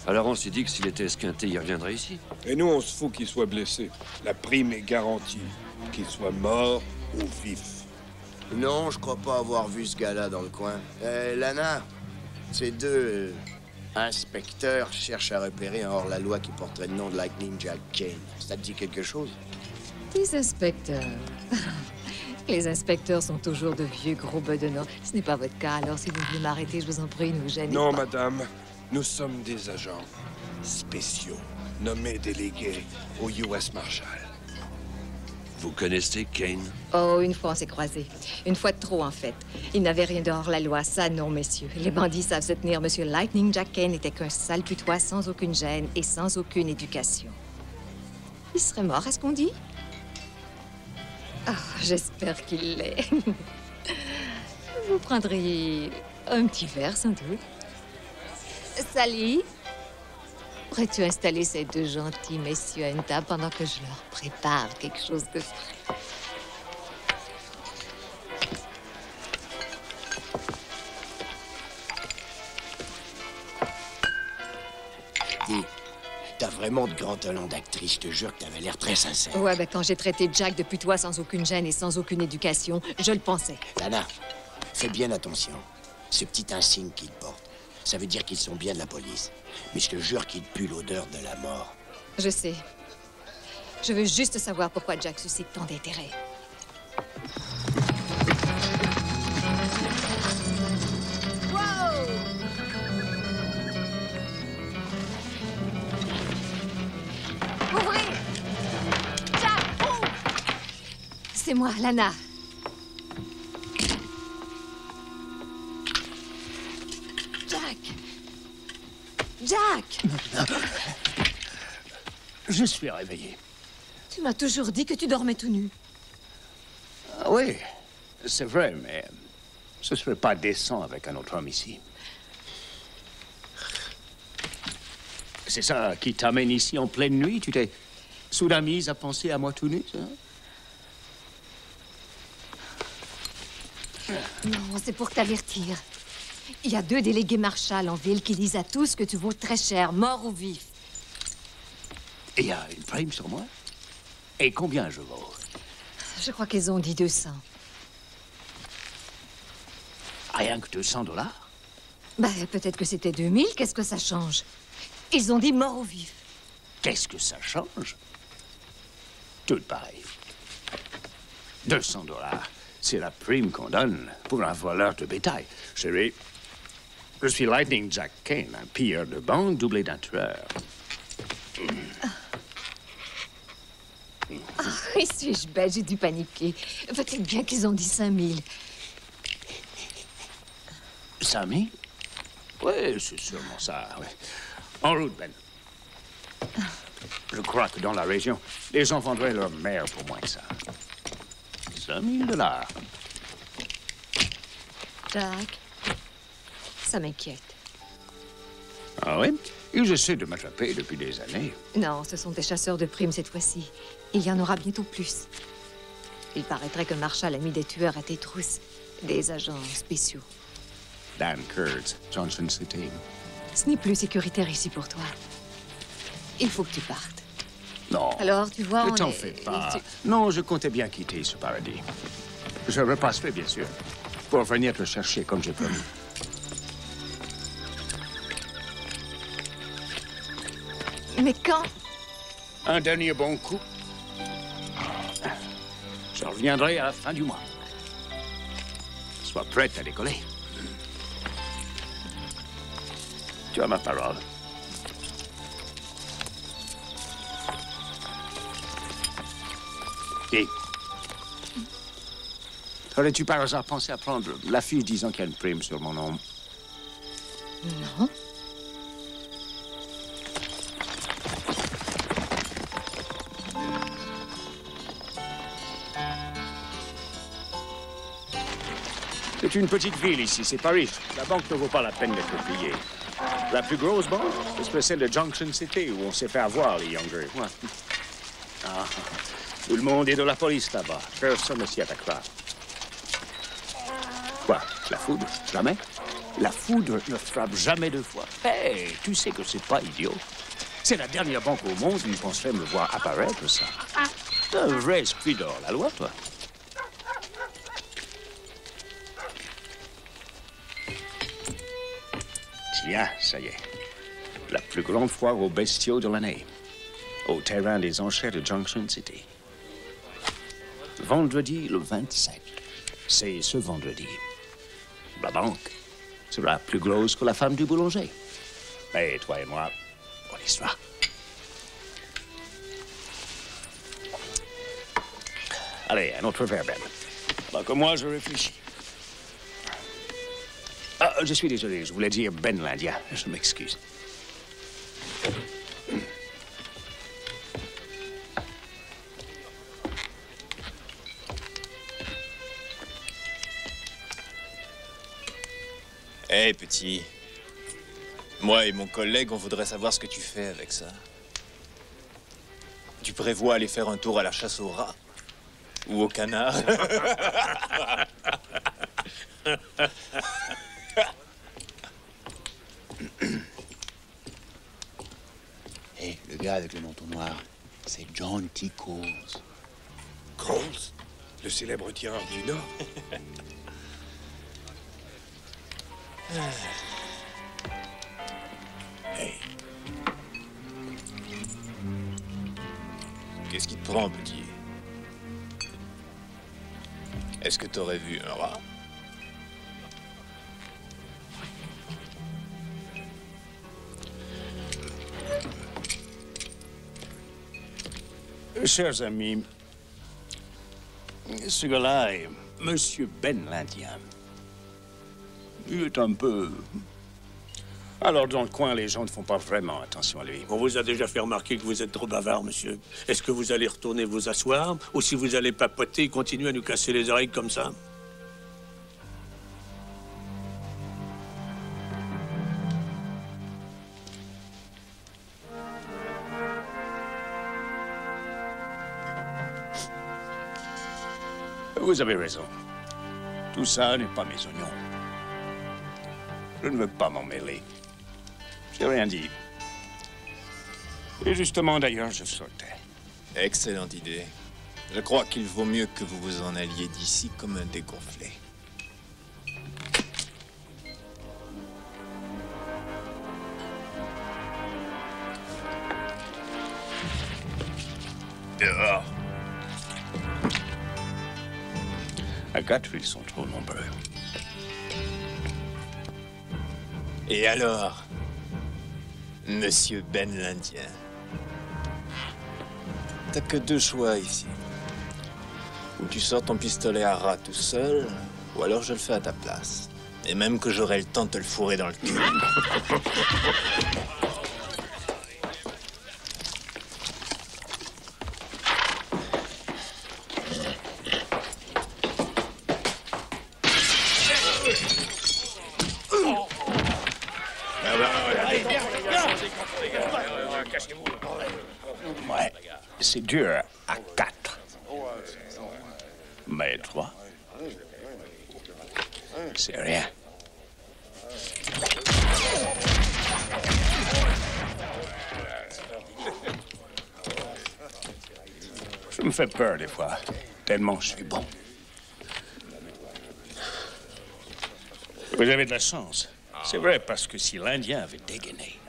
Alors on s'est dit que s'il était esquinté, il reviendrait ici. Et nous, on se fout qu'il soit blessé. La prime est garantie. Qu'il soit mort ou vif. Non, je crois pas avoir vu ce gars-là dans le coin. Lana, ces deux inspecteurs cherchent à repérer un hors-la-loi qui porterait le nom de Lightning Jack Kane. Ça te dit quelque chose? Des inspecteurs. Les inspecteurs sont toujours de vieux gros bedonnants. Ce n'est pas votre cas, alors si vous voulez m'arrêter, je vous en prie, ne vous gênez Non, pas. madame. Nous sommes des agents spéciaux, nommés délégués au US Marshal. Vous connaissez Kane? Oh, une fois on s'est croisés. Une fois de trop, en fait. Il n'avait rien de hors-la-loi, ça non, messieurs. Les bandits savent se tenir. Monsieur Lightning Jack Kane n'était qu'un sale putois sans aucune gêne et sans aucune éducation. Il serait mort, est-ce qu'on dit? Ah, j'espère qu'il l'est. Vous prendriez un petit verre, sans doute. Sally? Pourrais-tu installer ces deux gentils messieurs à une table pendant que je leur prépare quelque chose de frais? Dis, t'as vraiment de grands talents d'actrice, je te jure que t'avais l'air très sincère. Ouais, ben quand j'ai traité Jack depuis toi sans aucune gêne et sans aucune éducation, je le pensais. Lana, fais bien attention. Ce petit insigne qu'ils portent, ça veut dire qu'ils sont bien de la police. Mais je te jure qu'ils puent l'odeur de la mort. Je sais. Je veux juste savoir pourquoi Jack suscite tant d'intérêt. Ouvrez! Jack, ouvre! C'est moi, Lana. Jack! Jack! Je suis réveillé. Tu m'as toujours dit que tu dormais tout nu. Ah oui, c'est vrai, mais ce serait pas décent avec un autre homme ici. C'est ça qui t'amène ici en pleine nuit? Tu t'es soudain mise à penser à moi tout nu, ça? Non, c'est pour t'avertir. Il y a 2 délégués Marshall en ville qui disent à tous que tu vaux très cher, mort ou vif. Et il y a une prime sur moi? Et combien je vaux? Je crois qu'ils ont dit 200. Rien que $200? Ben, peut-être que c'était 2000. Qu'est-ce que ça change? Ils ont dit mort ou vif. Qu'est-ce que ça change? Tout pareil. $200, c'est la prime qu'on donne pour un voleur de bétail. Chérie, je suis Lightning Jack Kane, un pilleur de banque doublé d'un tueur. Oh, et suis-je bête, j'ai dû paniquer. Peut-être bien qu'ils ont dit 5000. 5000? Oui, c'est sûrement ça, oui. En route, Ben. Je crois que dans la région, les gens vendraient leur mère pour moins que ça. $5000. Jack, ça m'inquiète. Ah oui? Ils essaient de m'attraper depuis des années. Non, ce sont des chasseurs de primes cette fois-ci. Il y en aura bientôt plus. Il paraîtrait que Marshall a mis des tueurs à tes trousses. Des agents spéciaux. Dan Kurtz, Johnson City. Ce n'est plus sécuritaire ici pour toi. Il faut que tu partes. Non. Alors, tu vois, Ne on t'en est... fais pas. Non, je comptais bien quitter ce paradis. Je repasserai, bien sûr, pour venir te chercher comme j'ai promis. Mais quand? Un dernier bon coup. Je reviendrai à la fin du mois. Sois prête à décoller. Tu as ma parole. Et aurais-tu par hasard pensé à prendre l'affiche disant qu'il y a une prime sur mon nom? Non. C'est une petite ville ici, c'est pas riche. La banque ne vaut pas la peine d'être pillée. La plus grosse banque, c'est celle de Junction City, où on s'est fait avoir, les Younger. Ouais. Ah, tout le monde est de la police là-bas. Personne ne s'y attaquera. Quoi? La foudre? Jamais? La foudre ne frappe jamais 2 fois. Hey, tu sais que c'est pas idiot. C'est la dernière banque au monde où ils penseraient me voir apparaître, ça. Un vrai esprit d'or, la loi, toi. Tiens, ça y est. La plus grande foire aux bestiaux de l'année. Au terrain des enchères de Junction City. Vendredi le 25. C'est ce vendredi. La banque sera plus grosse que la femme du boulanger. Et toi et moi, on y sera. Allez, un autre verre, Ben. Pendant que moi, je réfléchis. Ah, je suis désolé, je voulais dire Ben l'Indien. Je m'excuse. Hé, petit. Moi et mon collègue, on voudrait savoir ce que tu fais avec ça. Tu prévois aller faire un tour à la chasse aux rats? Ou aux canards? Hé, le gars avec le manteau noir, c'est John T. Coles. Coles? Le célèbre tireur du Nord? Hey. Qu'est-ce qui te prend, petit? Est-ce que t'aurais vu un rat? Chers amis, ce gars-là est Monsieur Ben l'Indien. Il est un peu... Alors, dans le coin, les gens ne font pas vraiment attention à lui. On vous a déjà fait remarquer que vous êtes trop bavard, monsieur. Est-ce que vous allez retourner vous asseoir, ou si vous allez papoter et continuer à nous casser les oreilles comme ça? Vous avez raison. Tout ça n'est pas mes oignons. Je ne veux pas m'en mêler. J'ai rien dit. Et justement, d'ailleurs, je sautais. Excellente idée. Je crois qu'il vaut mieux que vous vous en alliez d'ici comme un dégonflé. Dehors. À Gâteau, ils sont trop nombreux. Et alors, Monsieur Ben l'Indien? T'as que deux choix ici. Ou tu sors ton pistolet à rat tout seul, ou alors je le fais à ta place. Et même que j'aurai le temps de te le fourrer dans le cul. Ouais, c'est dur à 4. Mais 3, c'est rien. Je me fais peur des fois, tellement je suis bon. Vous avez de la chance. C'est vrai, parce que si l'Indien avait dégainé...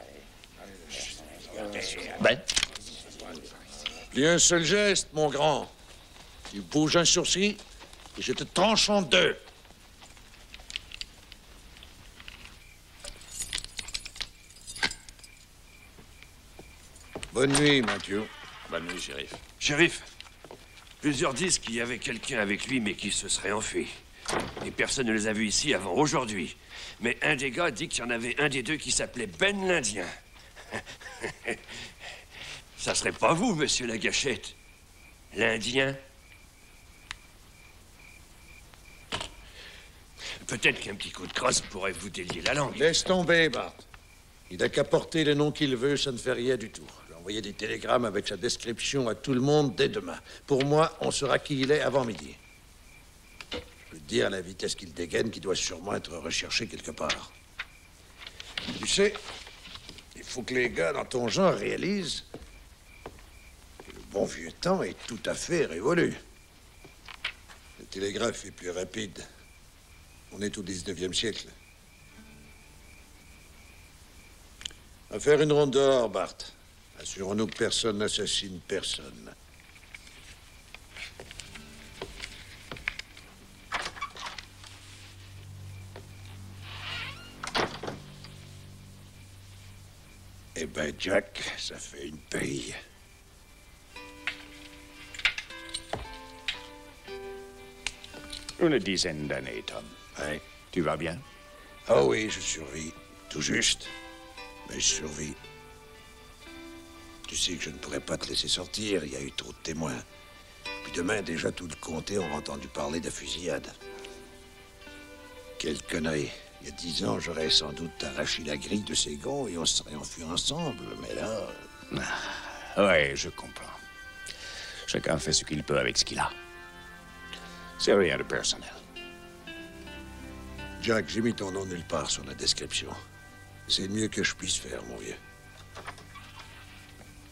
Ben? Puis un seul geste, mon grand. Tu bouges un sourcil et je te tranche en deux. Bonne nuit, Mathieu. Bonne nuit, shérif. Shérif, plusieurs disent qu'il y avait quelqu'un avec lui, mais qui se serait enfui. Et personne ne les a vus ici avant aujourd'hui. Mais un des gars dit qu'il y en avait un des deux qui s'appelait Ben l'Indien. Ça serait pas vous, monsieur la gâchette. L'Indien? Peut-être qu'un petit coup de crosse pourrait vous délier la langue. Laisse tomber, Bart. Il n'a qu'à porter le nom qu'il veut, ça ne fait rien du tout. Je vais envoyer des télégrammes avec sa description à tout le monde dès demain. Pour moi, on saura qui il est avant midi. Je peux te dire à la vitesse qu'il dégaine qu'il doit sûrement être recherché quelque part. Tu sais, il faut que les gars dans ton genre réalisent que le bon vieux temps est tout à fait révolu. Le télégraphe est plus rapide. On est au 19e siècle. On va faire une ronde dehors, Bart. Assurons-nous que personne n'assassine personne. Eh ben, Jack, ça fait une paye. Une dizaine d'années, Tom. Ouais. Tu vas bien? Ah oui, je survis. Tout juste. Mais je survis. Tu sais que je ne pourrais pas te laisser sortir. Il y a eu trop de témoins. Puis demain, déjà, tout le comté aura entendu parler de fusillade. Quelle connerie. Il y a 10 ans, j'aurais sans doute arraché la grille de ses gonds et on se serait enfuis ensemble, mais là... Ouais, je comprends. Chacun fait ce qu'il peut avec ce qu'il a. C'est rien de personnel. Jack, j'ai mis ton nom nulle part sur la description. C'est le mieux que je puisse faire, mon vieux.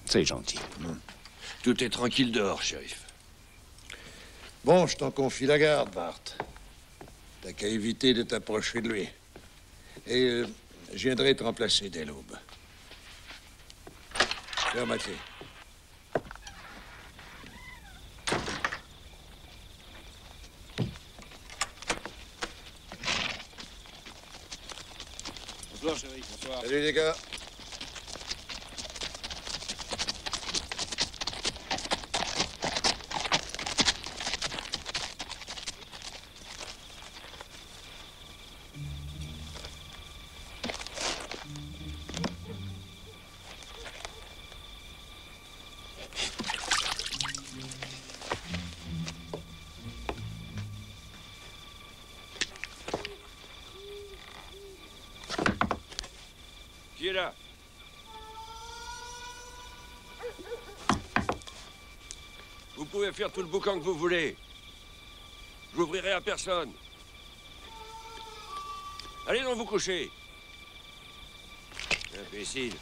C'est gentil. Tout est tranquille dehors, shérif. Bon, je t'en confie la garde, Bart. T'as qu'à éviter de t'approcher de lui. Et je viendrai te remplacer dès l'aube. Ferme la clé. Bonsoir, chérie. Bonsoir. Salut, les gars. Qui est là? Vous pouvez faire tout le boucan que vous voulez. J'ouvrirai à personne. Allez donc vous coucher. Imbécile.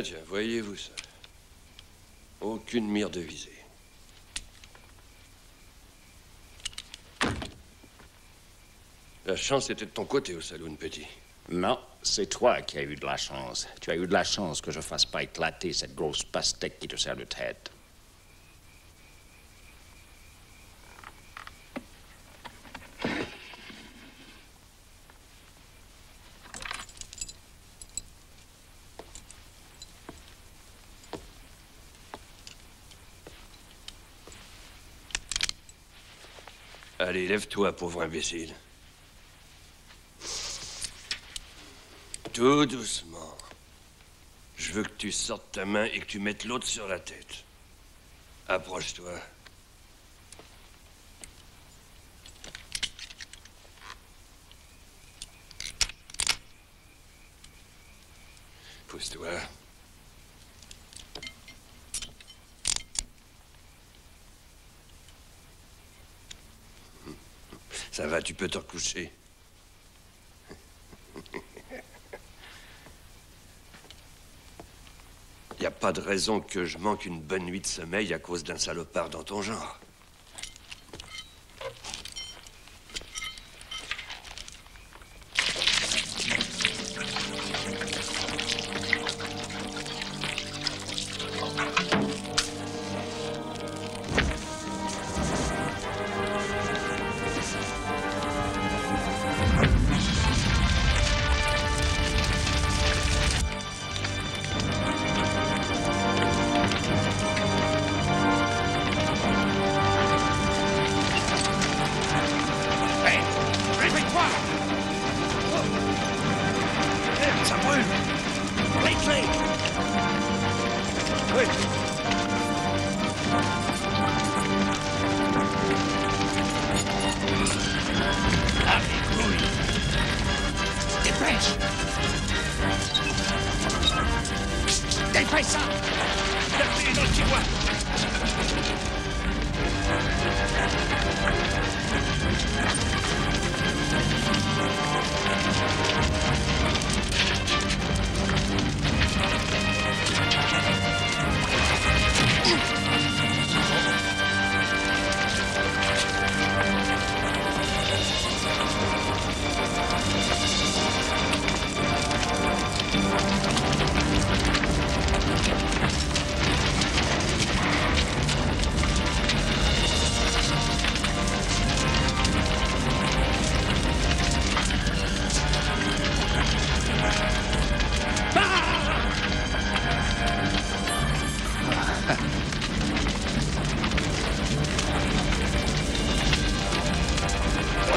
Tiens, voyez-vous ça? Aucune mire de visée. La chance était de ton côté au saloon, petit. Non, c'est toi qui as eu de la chance. Tu as eu de la chance que je fasse pas éclater cette grosse pastèque qui te sert de tête. Allez, lève-toi, pauvre imbécile. Tout doucement. Je veux que tu sortes ta main et que tu mettes l'autre sur la tête. Approche-toi. Pousse-toi. Ça va, tu peux te recoucher. Y a pas de raison que je manque une bonne nuit de sommeil à cause d'un salopard dans ton genre.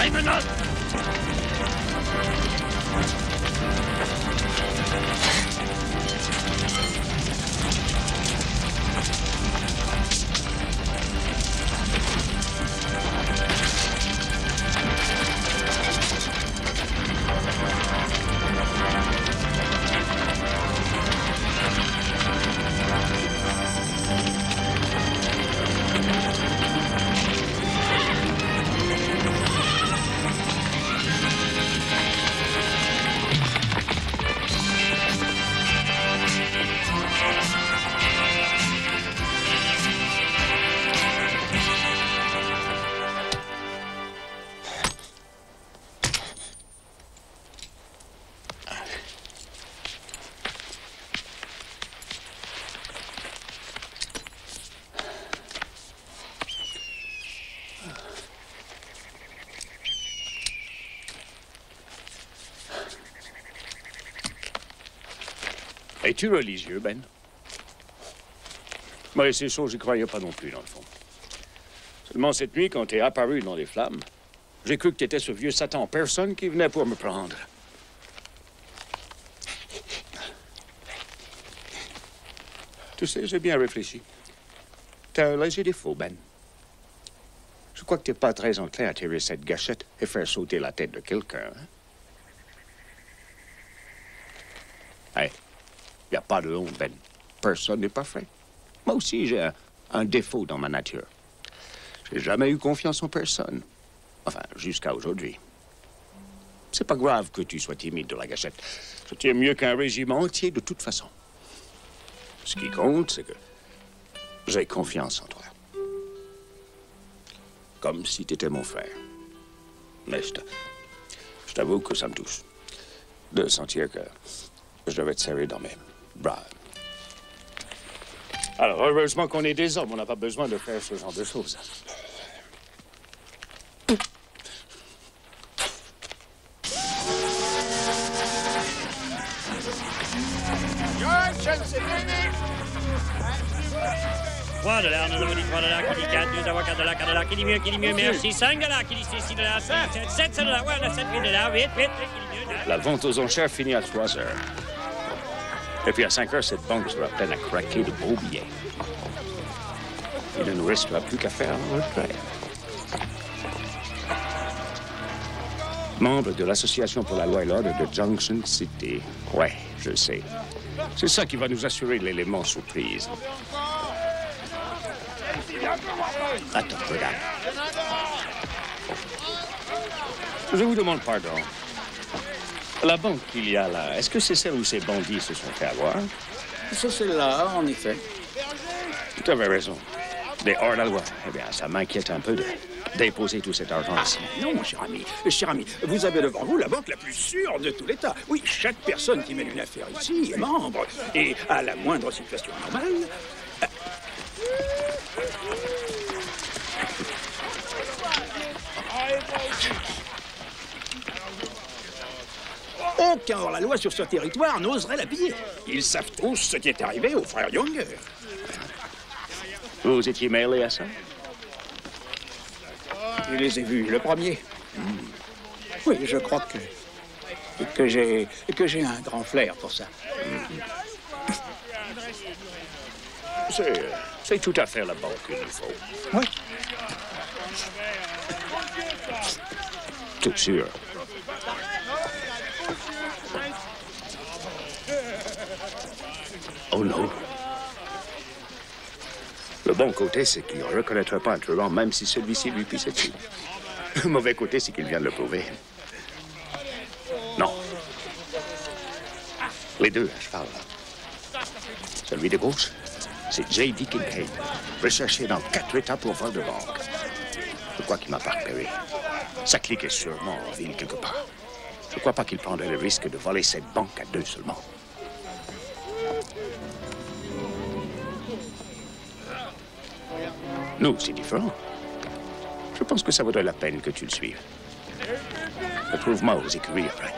vraie menace. Es-tu religieux, Ben? Mais ces choses, j'y croyais pas non plus, dans le fond. Seulement cette nuit, quand t'es apparu dans les flammes, j'ai cru que t'étais ce vieux Satan en personne qui venait pour me prendre. Tu sais, j'ai bien réfléchi. T'as un léger défaut, Ben. Je crois que t'es pas très enclin à tirer cette gâchette et faire sauter la tête de quelqu'un, hein? Hey. Il n'y a pas de honte, Ben. Personne n'est parfait. Moi aussi, j'ai un défaut dans ma nature. J'ai jamais eu confiance en personne. Enfin, jusqu'à aujourd'hui. C'est pas grave que tu sois timide de la gâchette. Je tiens mieux qu'un régiment entier de toute façon. Ce qui compte, c'est que j'ai confiance en toi. Comme si tu étais mon frère. Mais je t'avoue que ça me touche de sentir que je devais te serrer dans mes bras. Alors, heureusement qu'on est des hommes. On n'a pas besoin de faire ce genre de choses. $3, nous avons dit $3, qui dit 4, nous avons $4, qui dit mieux, merci. $5, qui dit $6, $7, ouais, on a $7, vite, qui dit mieux. La vente aux enchères finit à 3 heures. Et puis à 5 heures, cette banque sera pleine à craquer de beaux billets. Il ne nous restera plus qu'à faire un retrait. Membre de l'Association pour la loi et l'ordre de Junction City. Ouais, je sais. C'est ça qui va nous assurer l'élément surprise. Attends, regarde. Je vous demande pardon. La banque qu'il y a là, est-ce que c'est celle où ces bandits se sont fait avoir? C'est celle-là, en effet. Tu avais raison. Des hors-la-loi. Eh bien, ça m'inquiète un peu de déposer tout cet argent ici. Non, mon cher ami, vous avez devant vous la banque la plus sûre de tout l'État. Oui, chaque personne qui mène une affaire ici est membre. Et à la moindre situation normale... Aucun hors-la-loi sur ce territoire n'oserait la piller. Ils savent tous ce qui est arrivé aux frères Younger. Vous étiez mêlé à ça? Je les ai vus, le premier. Oui, je crois que j'ai un grand flair pour ça. C'est tout à fait la banque qu'il nous faut. Oui. Tout sûr. Oh non. Le bon côté, c'est qu'il ne reconnaîtra pas un truand, même si celui-ci lui pisse dessus. Le mauvais côté, c'est qu'il vient de le prouver. Non. Les deux à cheval. Celui de gauche, c'est J.D. Kincaid, recherché dans 4 États pour vol de banque. Je crois qu'il m'a pas repéré. Sa clique est sûrement en ville quelque part. Je ne crois pas qu'il prendrait le risque de voler cette banque à 2 seulement. Nous, c'est différent. Je pense que ça vaudrait la peine que tu le suives. Retrouve-moi aux écuries après.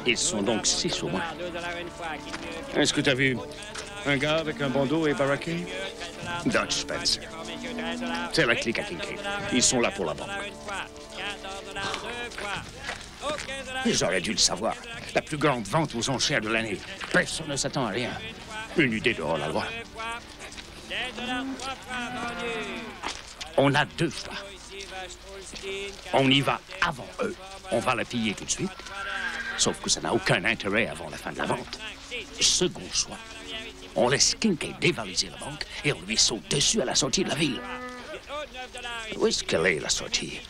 Ils sont donc 6 au moins. Est-ce que tu as vu un gars avec un bandeau et baraqué? Dodge Spencer. C'est la clique à Kincaid. Ils sont là pour la banque. J'aurais dû le savoir. La plus grande vente aux enchères de l'année. Personne ne s'attend à rien. Une idée de hors-la-loi. On a 2 choix. On y va avant eux. On va la piller tout de suite. Sauf que ça n'a aucun intérêt avant la fin de la vente. Second choix. On laisse Kincaid dévaliser la banque et on lui saute dessus à la sortie de la ville. Où est-ce qu'elle est, la sortie?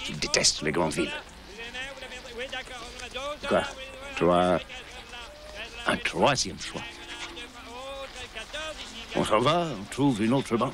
Je déteste les grandes villes. Quoi? Un 3e choix. On s'en va, on trouve une autre banque.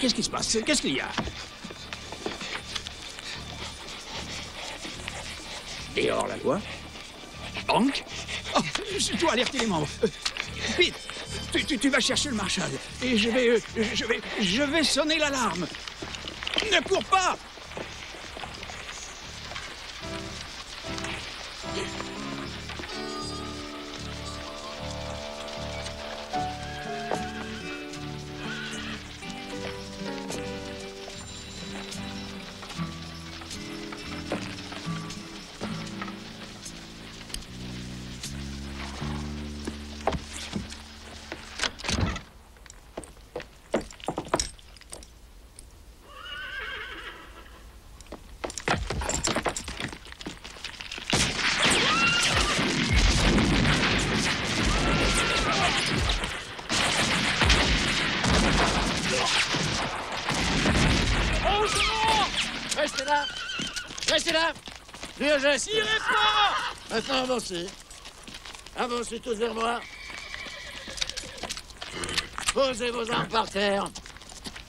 Qu'est-ce qui se passe? Qu'est-ce qu'il y a? Et hors la loi? Banque? Oh, je dois alerter les membres. Pete, tu vas chercher le marshal. Et je vais sonner l'alarme. Ne cours pas! Restez là! L'urgence! Tirez pas! Maintenant, avancez. Avancez tous vers moi. Posez vos armes par terre.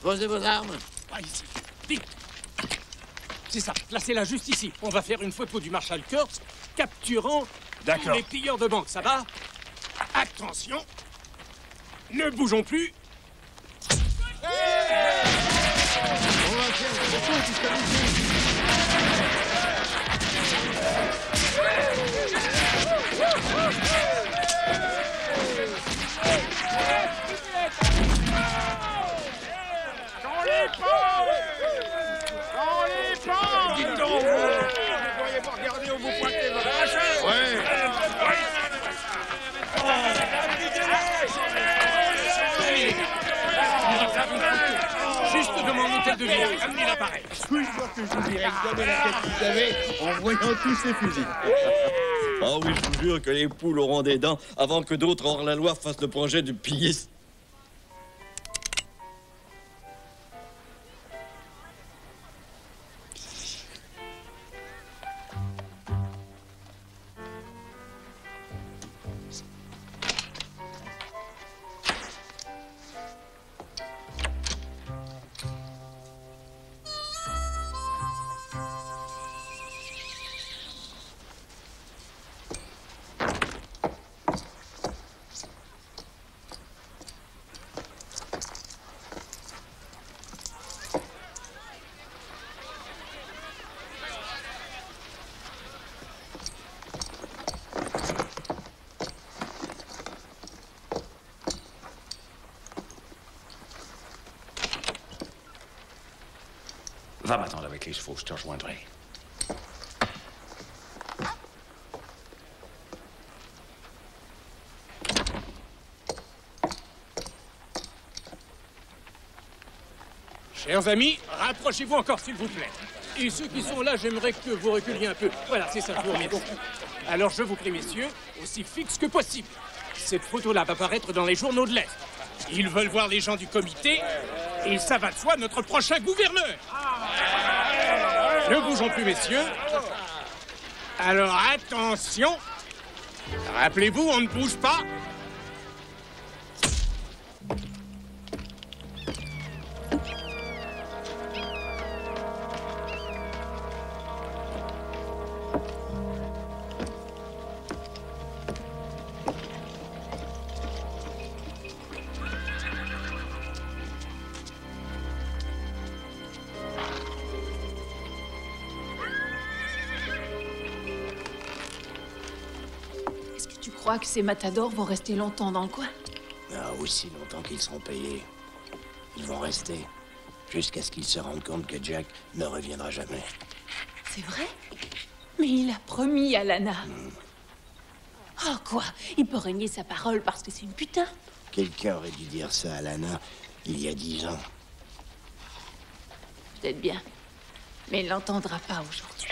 Posez vos armes. Pas ici. Vite! C'est ça. Placez-la juste ici. On va faire une photo du marshal Kurtz capturant tous les pilleurs de banque. Ça va? Attention! Ne bougeons plus. On va faire une photo jusqu'à midi. Dites donc, vous ne pourriez pas regarder où vous pointez votre machin? Ouais. Juste de mon hôtel de ville. Amenez l'appareil. Toujours que je vous dirais que donner la tête que vous avez en voyant tous ces fusils. Ah oui, je vous jure que les poules auront des dents avant que d'autres hors-la-loi fassent le projet de piller. Va m'attendre avec les chevaux, je te rejoindrai. Chers amis, rapprochez-vous encore, s'il vous plaît. Et ceux qui sont là, j'aimerais que vous reculiez un peu. Voilà, c'est ça, je vous remercie. Alors, je vous prie, messieurs, aussi fixe que possible. cette photo-là va paraître dans les journaux de l'Est. Ils veulent voir les gens du comité, et ça va de soi notre prochain gouverneur. Ne bougeons plus, messieurs. Alors, attention. Rappelez-vous, on ne bouge pas. Tu crois que ces matadors vont rester longtemps dans le coin? Ah, aussi longtemps qu'ils seront payés. Ils vont rester. Jusqu'à ce qu'ils se rendent compte que Jack ne reviendra jamais. C'est vrai? Mais il a promis à Lana. Oh quoi? Il peut renier sa parole parce que c'est une putain. Quelqu'un aurait dû dire ça à Lana il y a 10 ans. Peut-être bien. Mais il l'entendra pas aujourd'hui.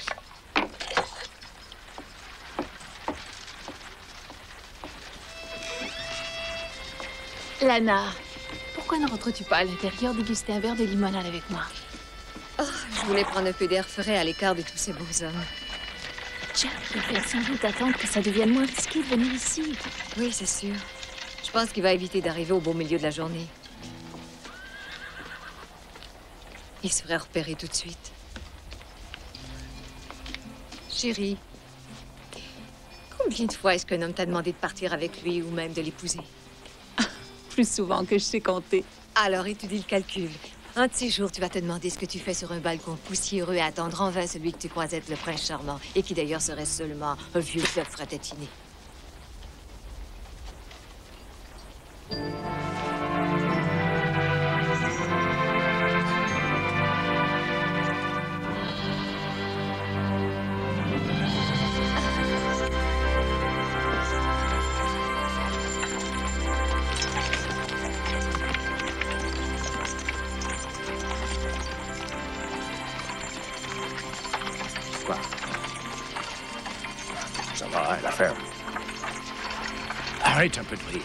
Lana, pourquoi ne rentres-tu pas à l'intérieur déguster un verre de limonade avec moi? Oh, je voulais prendre un peu d'air frais à l'écart de tous ces beaux hommes. Jack préfère sans doute attendre que ça devienne moins risqué de venir ici. Oui, c'est sûr. Je pense qu'il va éviter d'arriver au beau milieu de la journée. Il se ferait repérer tout de suite. Chérie, combien de fois est-ce qu'un homme t'a demandé de partir avec lui ou même de l'épouser? Plus souvent que je sais compter. Alors, étudie le calcul. Un de ces jours, tu vas te demander ce que tu fais sur un balcon poussiéreux et attendre en vain celui que tu crois être le prince charmant et qui d'ailleurs serait seulement un vieux club fratatiné. Ça va, l'affaire. Arrête un peu de rire.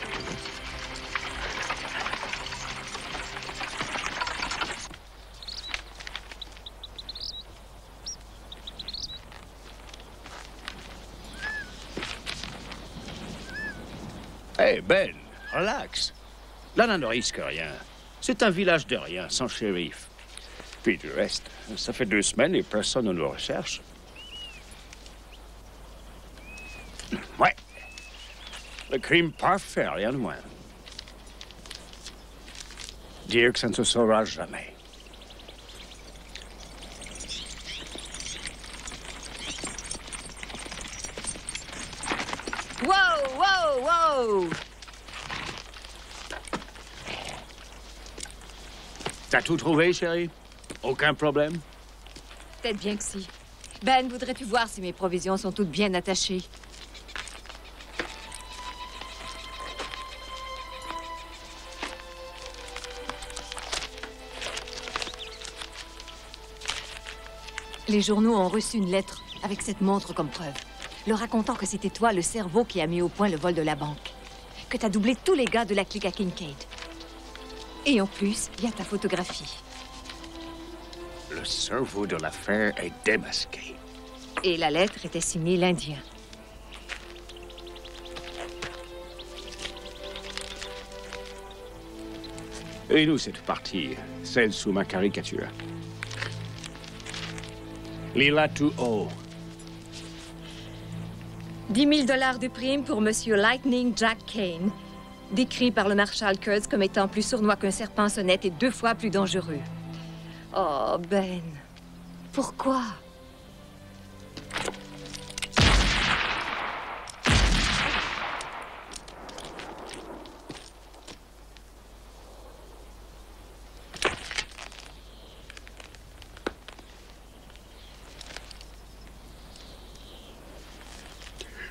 Hé, Ben, relax. Lana ne risque rien. C'est un village de rien, sans shérif. Puis du reste, ça fait 2 semaines et personne ne nous recherche. Ouais. Le crime parfait, rien de moins. Dire que ça ne se saura jamais. Wow, wow, wow! T'as tout trouvé, chérie? Aucun problème? Peut-être bien que si. Ben, voudrais-tu voir si mes provisions sont toutes bien attachées? Les journaux ont reçu une lettre avec cette montre comme preuve, leur racontant que c'était toi, le cerveau, qui a mis au point le vol de la banque. Que t'as doublé tous les gars de la clique à Kincaid. Et en plus, il y a ta photographie. Le cerveau de l'affaire est démasqué. Et la lettre était signée l'Indien. Et nous, cette partie, celle sous ma caricature. Lila tout haut. 10 000 $ de prime pour Monsieur Lightning Jack Kane, décrit par le marshal Kurtz comme étant plus sournois qu'un serpent sonnette et 2 fois plus dangereux. Oh, Ben, pourquoi?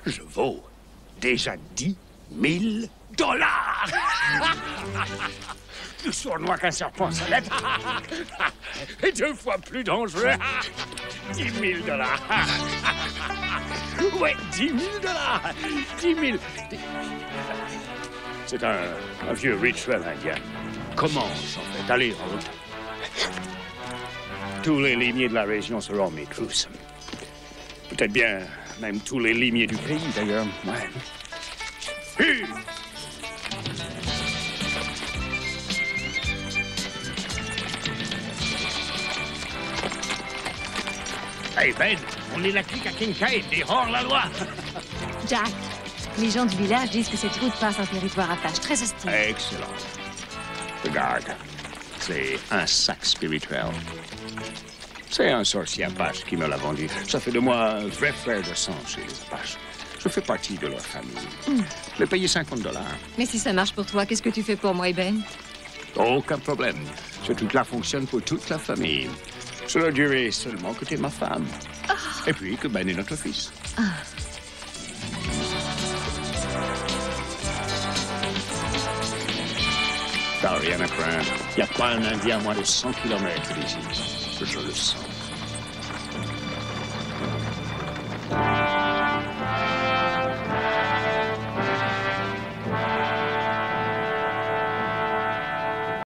Je vaux déjà 10 000 $. Plus sournois qu'un serpent sonnette. Et 2 fois plus dangereux. 10 000 $. Ouais, 10 000 $. 10 000. C'est un vieux rituel indien. Commence, en fait, aller en route. Tous les limiers de la région seront mes trousses. Peut-être bien même tous les limiers du pays, d'ailleurs. Ouais. Hey Ben, on est la clique à Kincaid, des hors-la-loi. Jack, les gens du village disent que cette route passe en territoire apache très hostile. Excellent. Regarde, c'est un sac spirituel. C'est un sorcier apache qui me l'a vendu. Ça fait de moi un vrai frère de sang chez les apaches. Je fais partie de leur famille. Je l'ai payé $50. Mais si ça marche pour toi, qu'est-ce que tu fais pour moi, Ben? Aucun problème. Ce truc-là fonctionne pour toute la famille. Cela dirait seulement que tu es ma femme. Et puis que Ben est notre fils. T'as rien à craindre. Il n'y a pas un Indien à moins de 100 km d'ici. Je le sens.